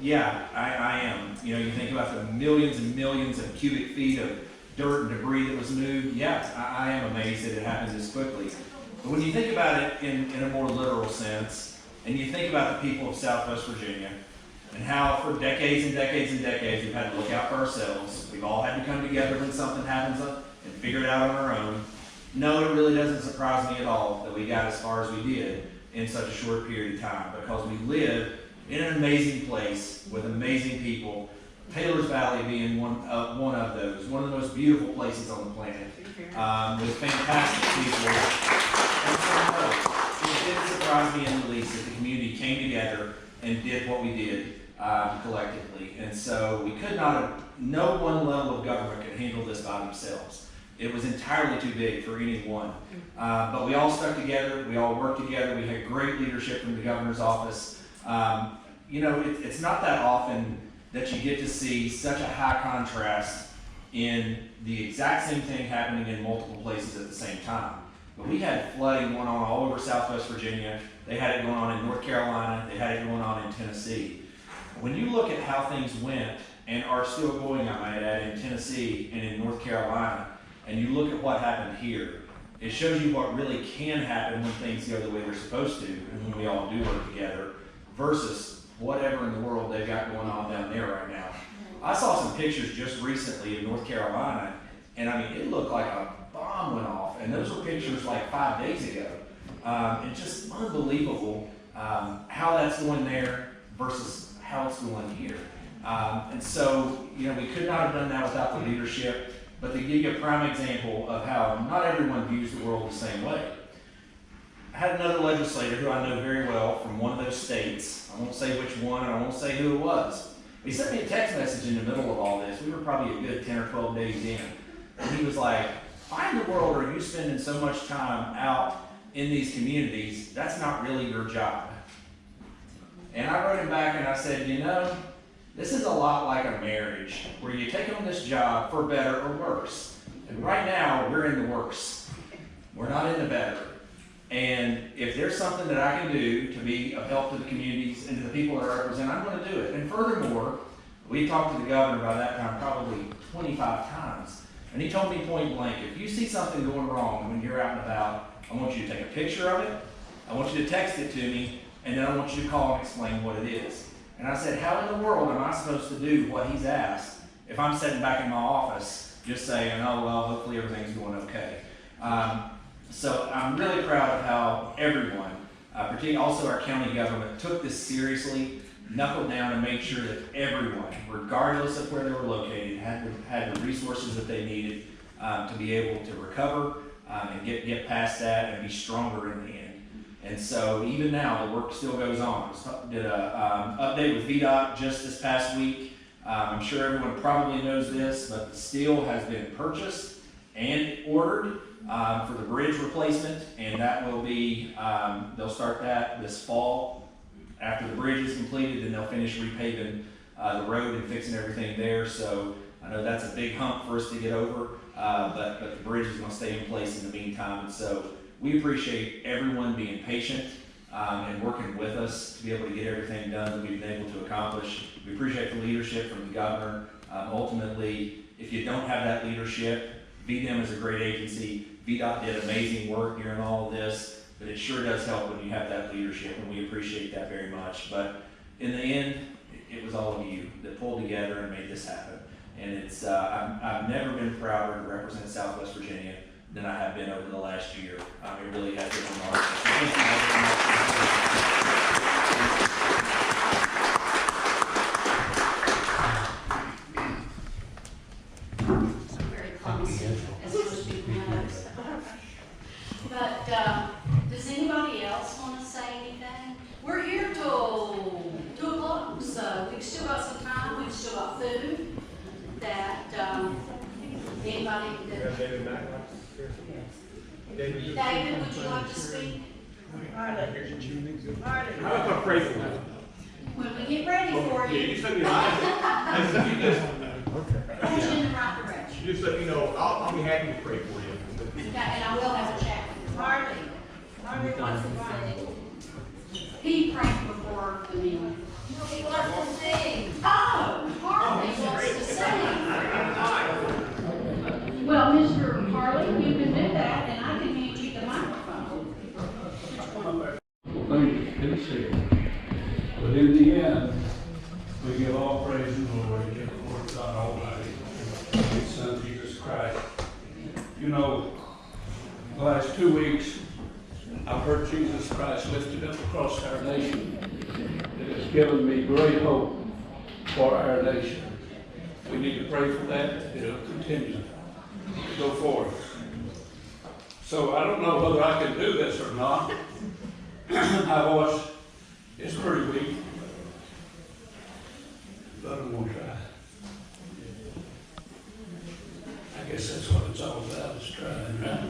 Speaker 2: Yeah, I am. You know, you think about the millions and millions of cubic feet of dirt and debris that was moved. Yeah, I am amazed that it happened this quickly. But when you think about it in a more literal sense, and you think about the people of Southwest Virginia, and how for decades and decades and decades we've had to look out for ourselves. We've all had to come together when something happens and figure it out on our own. No, it really doesn't surprise me at all that we got as far as we did in such a short period of time, because we live in an amazing place with amazing people. Taylor's Valley being one of those, one of the most beautiful places on the planet, with fantastic people. And so, it didn't surprise me in the least that the community came together and did what we did collectively. And so we could not have, no one level of government could handle this by themselves. It was entirely too big for any one. But we all stuck together, we all worked together, we had great leadership from the governor's office. You know, it's not that often that you get to see such a high contrast in the exact same thing happening in multiple places at the same time. But we had flooding going on all over Southwest Virginia. They had it going on in North Carolina. They had it going on in Tennessee. When you look at how things went and are still going, I might add, in Tennessee and in North Carolina, and you look at what happened here, it shows you what really can happen when things go the way they're supposed to and when we all do work together versus whatever in the world they've got going on down there right now. I saw some pictures just recently in North Carolina, and I mean, it looked like a bomb went off, and those were pictures like 5 days ago. And just unbelievable how that's going there versus how it's going here. And so, you know, we could not have done that without the leadership, but to give you a prime example of how not everyone views the world the same way. I had another legislator who I know very well from one of those states. I won't say which one, and I won't say who it was. He sent me a text message in the middle of all this. We were probably a good 10 or 12 days in. And he was like, why in the world are you spending so much time out in these communities? That's not really your job. And I wrote him back and I said, you know, this is a lot like a marriage where you take on this job for better or worse. And right now, we're in the worse. We're not in the better. And if there's something that I can do to be of help to the communities and to the people that I represent, I'm going to do it. And furthermore, we talked to the governor by that time probably 25 times. And he told me point blank, if you see something going wrong when you're out and about, I want you to take a picture of it, I want you to text it to me, and then I want you to call and explain what it is. And I said, how in the world am I supposed to do what he's asked if I'm sitting back in my office just saying, oh, well, hopefully everything's going okay. So I'm really proud of how everyone, particularly also our county government, took this seriously, knuckled down and made sure that everyone, regardless of where they were located, had the resources that they needed to be able to recover and get past that and be stronger in the end. And so even now, the work still goes on. Did an update with VDOT just this past week. I'm sure everyone probably knows this, but the steel has been purchased and ordered for the bridge replacement, and that will be, they'll start that this fall. After the bridge is completed, then they'll finish repaving the road and fixing everything there. So I know that's a big hump for us to get over, but the bridge is going to stay in place in the meantime. And so we appreciate everyone being patient and working with us to be able to get everything done that we've been able to accomplish. We appreciate the leadership from the governor. Ultimately, if you don't have that leadership, VDM is a great agency. VDOT did amazing work during all of this, but it sure does help when you have that leadership, and we appreciate that very much. But in the end, it was all of you that pulled together and made this happen. And it's I've never been prouder to represent Southwest Virginia than I have been over the last year. It really has been remarkable. So thank you all very much.
Speaker 3: But does anybody else want to say anything? We're here till 2 o'clock, so we've still got some time. We've still got food. That anybody that
Speaker 4: David Mack here.
Speaker 3: David, would you like to speak?
Speaker 4: I'm going to pray for you.
Speaker 3: When we get ready for you.
Speaker 4: You send me this.
Speaker 3: Point you in the right direction.
Speaker 4: Just let me know. I'll be happy to pray for you.
Speaker 3: Yeah, and I will have a chat with you. Harley wants to say. He prayed before the meeting. He wants to sing. Oh, Harley wants to sing. Well, Mr. Harley, you can do that, and I can hand you the microphone.
Speaker 6: Things can be said. But in the end, we give all praise and glory to the Lord God Almighty, His Son Jesus Christ. You know, the last 2 weeks, I've heard Jesus Christ lifted up across our nation. It has given me great hope for our nation. We need to pray for that. It'll continue to go forward. So I don't know whether I can do this or not. My voice is pretty weak, but I'm going to try. I guess that's what it's all about, is trying, right?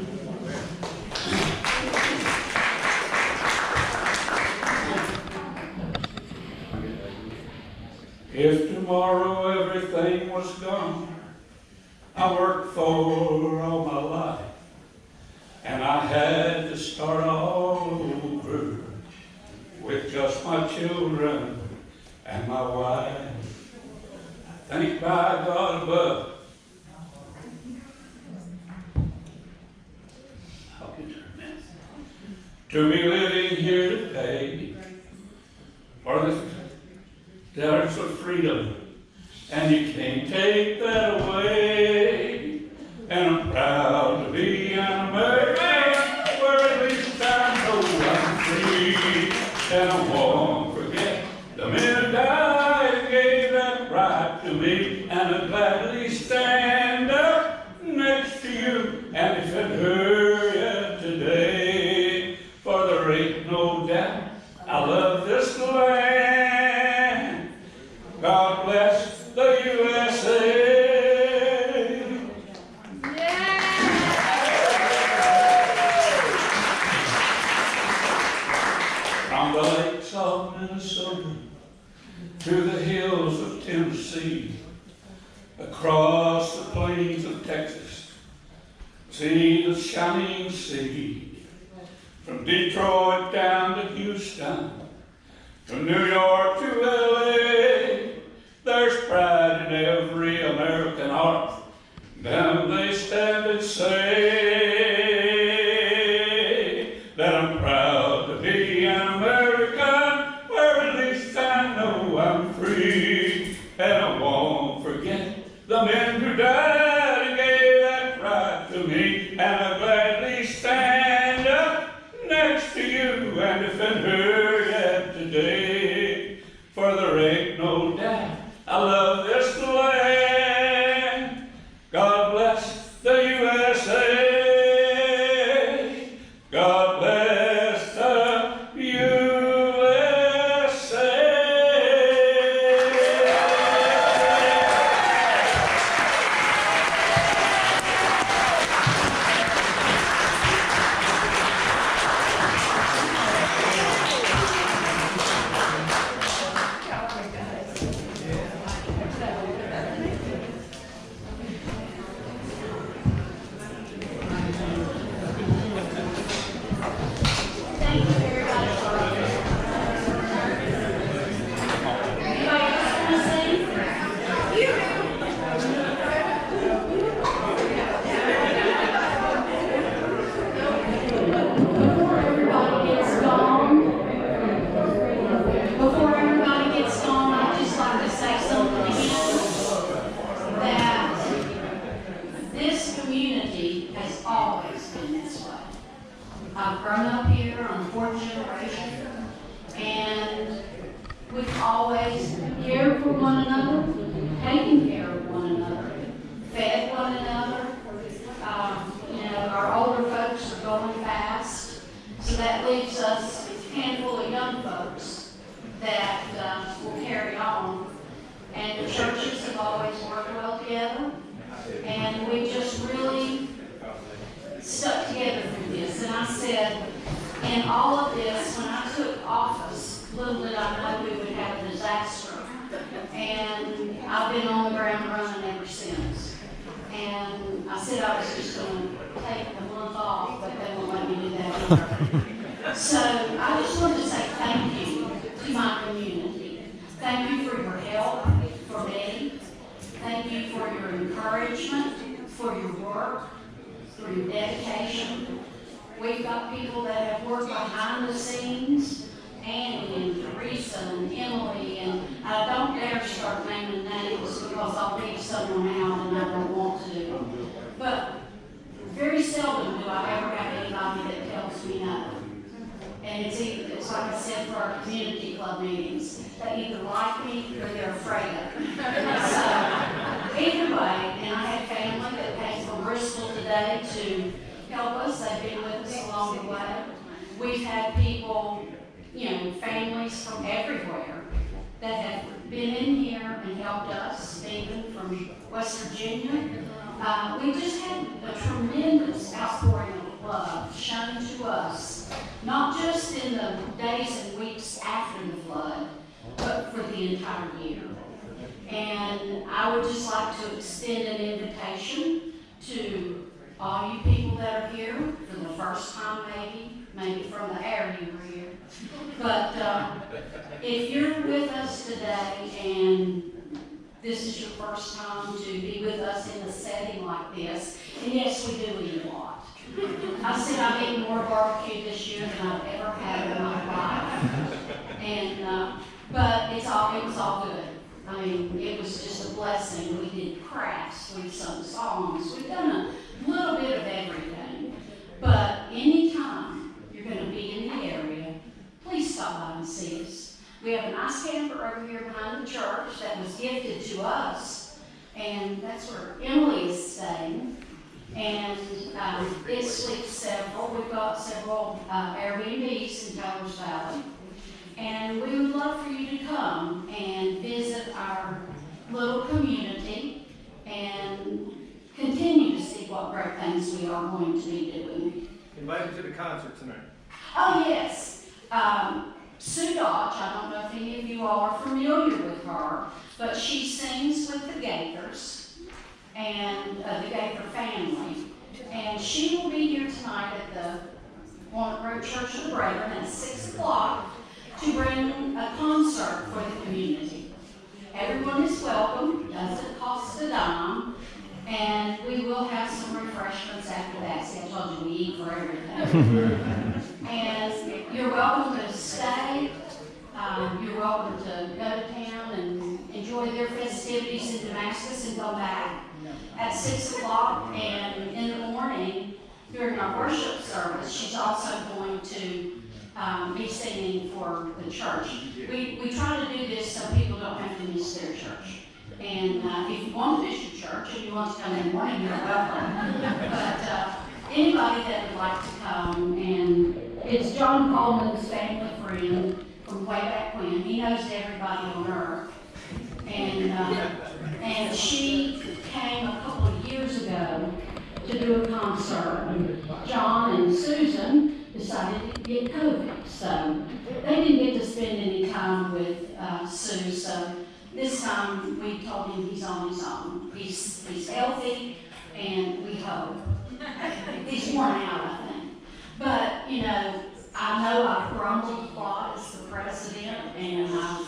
Speaker 6: If tomorrow everything was gone, I worked for all my life, and I had to start all over with just my children and my wife. Thank by God above. I'll get there, man. To be living here today for the there's of freedom, and you can't take that away. And I'm proud to be an American, where at least I know I'm free. And I won't forget the men who died and gave that right to me. And I'll gladly stand up next to you and defend her today. For there ain't no doubt I love this land. God bless the USA. From the lakes of Minnesota to the hills of Tennessee, across the plains of Texas, see the shining sea. From Detroit down to Houston, from New York to LA, there's pride in every American heart. Then they stand and say that I'm proud to be an American, where at least I know I'm free. And I won't forget the men who died and gave that right to me. And I'll gladly stand up next to you and defend her yet today. For there ain't no doubt I love this land. God bless the USA. God bless the USA.
Speaker 3: Thank you, everybody. Anybody else want to sing? Before everybody gets gone, I'd just like to say something again, that this community has always been this way. I've grown up here, I'm fourth generation, and we've always cared for one another, taken care of one another, fed one another. Our older folks are going fast, so that leaves us a handful of young folks that will carry on. And the churches have always worked well together, and we just really stuck together through this. And I said, in all of this, when I took office, little did I know we would have a disaster. And I've been on the ground running ever since. And I said I was just going to take a month off, but they won't let me do that either. So I just wanted to say thank you to my community. Thank you for your help for me. Thank you for your encouragement, for your work, for your dedication. We've got people that have worked behind the scenes, Annie and Teresa and Emily, and I don't dare start naming names because I'll leave someone out and I don't want to. But very seldom do I ever have anybody that tells me no. community club meetings. They either like me or they're afraid of me. So, either way, and I had family that came from Bristol today to help us. They've been with us along the way. We've had people, families from everywhere that have been in here and helped us. Stephen from West Virginia. We just had a tremendous outpouring of love shown to us, not just in the days and weeks after the flood, but for the entire year. And I would just like to extend an invitation to all you people that are here for the first time, maybe from the air you were here. But if you're with us today and this is your first time to be with us in a setting like this, and yes, we do eat a lot. I said I've eaten more barbecue this year than I've ever had in my life. And, but it was all good. I mean, it was just a blessing. We did crafts, we've sung songs, we've done a little bit of everything. But anytime you're going to be in the area, please stop by and see us. We have an ice camper over here behind the church that was gifted to us, and that's where Emily is staying. And it sleeps several. We've got several Airbnbs in Taylor's Valley. And we would love for you to come and visit our little community and continue to see what great things we are going to be doing.
Speaker 4: Invited to the concert tonight.
Speaker 3: Oh, yes. Sue Dodge, I don't know if any of you all are familiar with her, but she sings with the Gaithers and the Gaither family. And she will be here tonight at the Walnut Grove Church of the Brethren at 6 o'clock to bring a concert for the community. Everyone is welcome, doesn't cost a dime, and we will have some refreshments after that. See, I told you we eat for everything. And you're welcome to stay. You're welcome to go to town and enjoy their festivities in Damascus and come back at 6 o'clock. And in the morning, during our worship service, she's also going to be singing for the church. We try to do this so people don't have to miss their church. And if you want to miss your church and you want to come in the morning, you're welcome. But anybody that would like to come, and it's John Coleman's family friend from way back when. He knows everybody on earth. And she came a couple of years ago to do a concert. And John and Susan decided to get COVID. So they didn't get to spend any time with Sue. So this time we told him he's on his own. He's healthy, and we hope. He's worn out, I think. But, I know I've grumbled a lot as the president, and I've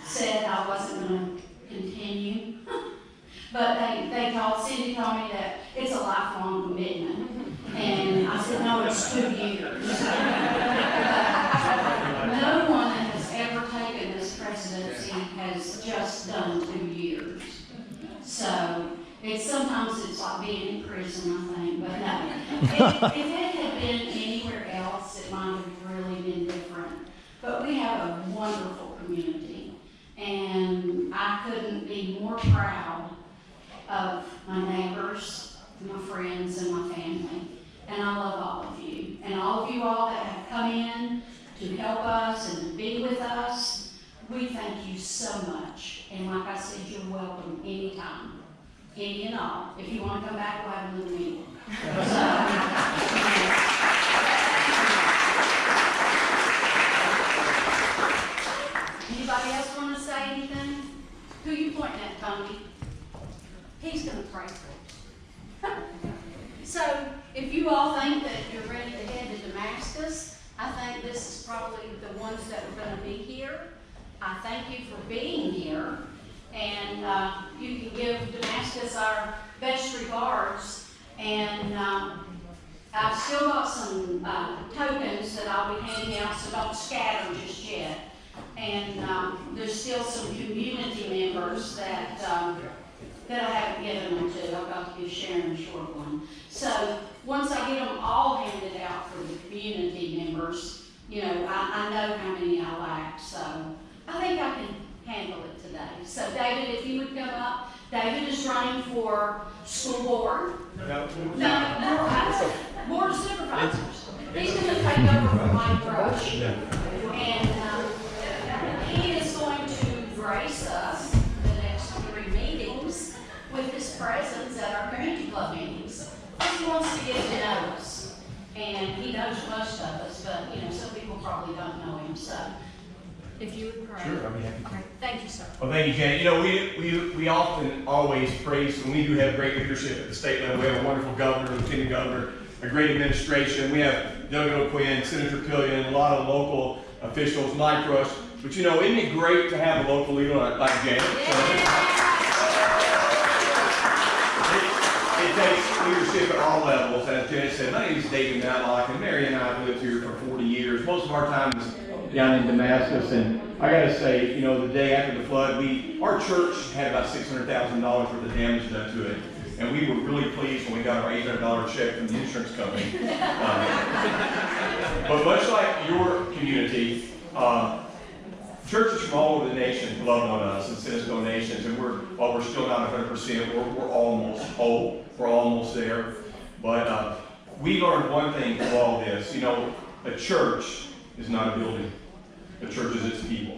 Speaker 3: said I wasn't going to continue. But Cindy told me that it's a lifelong commitment. And I said, no, it's 2 years. No one that has ever taken this presidency has just done 2 years. So sometimes it's like being in prison, I think, but no. If it had been anywhere else, it might have really been different. But we have a wonderful community, and I couldn't be more proud of my neighbors, my friends, and my family. And I love all of you. And all of you all that have come in to help us and to be with us, we thank you so much. And like I said, you're welcome anytime. Any and all. If you want to come back, we'll have a little meeting. Anybody else want to say anything? Who you pointing at, Tony? He's going to pray for us. So, if you all think that you're ready to head to Damascus, I think this is probably the ones that are going to be here. I thank you for being here. And you can give Damascus our best regards. And I've still got some tokens that I'll be handing out, so don't scatter just yet. And there's still some community members that I haven't given them to. I've got to give Sharon a short one. So once I get them all handed out for the community members, I know how many I right over from Mike Rush. And he is going to grace us the next 3 meetings with his presence at our community club meetings. He wants to get to know us. And he knows most of us, but some people probably don't know him, so if you would pray.
Speaker 2: Sure, I'd be happy to.
Speaker 3: All right. Thank you, sir.
Speaker 2: Well, thank you, Janet. We often always praise, and we do have great leadership at the state level. We have a wonderful governor, lieutenant governor, a great administration. We have Doug O'Quinn, Senator Pillion, a lot of local officials, Mike Rush. But isn't it great to have a local leader like Janet? It takes leadership at all levels. As Janet said, my name is David Matlock, and Mary and I have lived here for 40 years. Most of our time is down in Damascus, and I got to say, the day after the flood, our church had about $600,000 worth of damage done to it, and we were really pleased when we got our $800 check from the insurance company. But much like your community, churches from all over the nation loved on us and sent us donations, and while we're still not 100%, we're almost whole. We're almost there. But we learned one thing from all this. A church is not a building. The church is its people.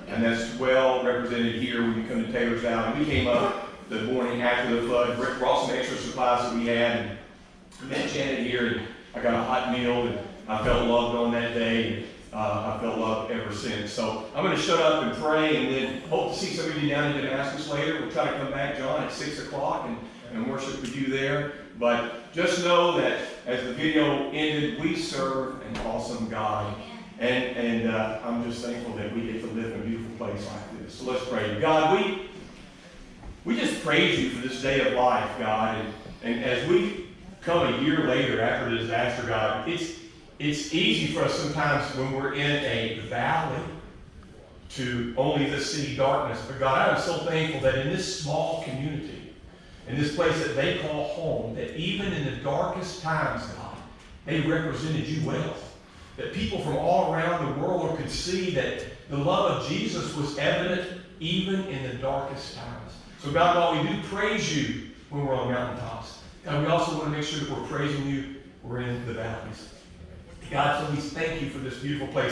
Speaker 2: And that's well represented here when you come to Taylor's Valley. We came up the morning after the flood, brought some extra supplies that we had, and met Janet here, and I got a hot meal, and I felt loved on that day, and I felt loved ever since. So I'm going to shut up and pray, and then hope to see some of you down in Damascus later. We'll try to come back, John, at 6 o'clock and worship with you there. But just know that as the video ended, we serve an awesome God. And I'm just thankful that we get to live in a beautiful place like this. So let's pray. God, we just praise you for this day of life, God. And as we come a year later after the disaster, God, it's easy for us sometimes when we're in a valley to only just see darkness. But God, I am so thankful that in this small community, in this place that they call home, that even in the darkest times, God, they represented you well. That people from all around the world could see that the love of Jesus was evident even in the darkest times. So God, while we do praise you when we're on mountaintops, God, we also want to make sure that we're praising you when we're in the valleys. God, so we thank you for this beautiful place.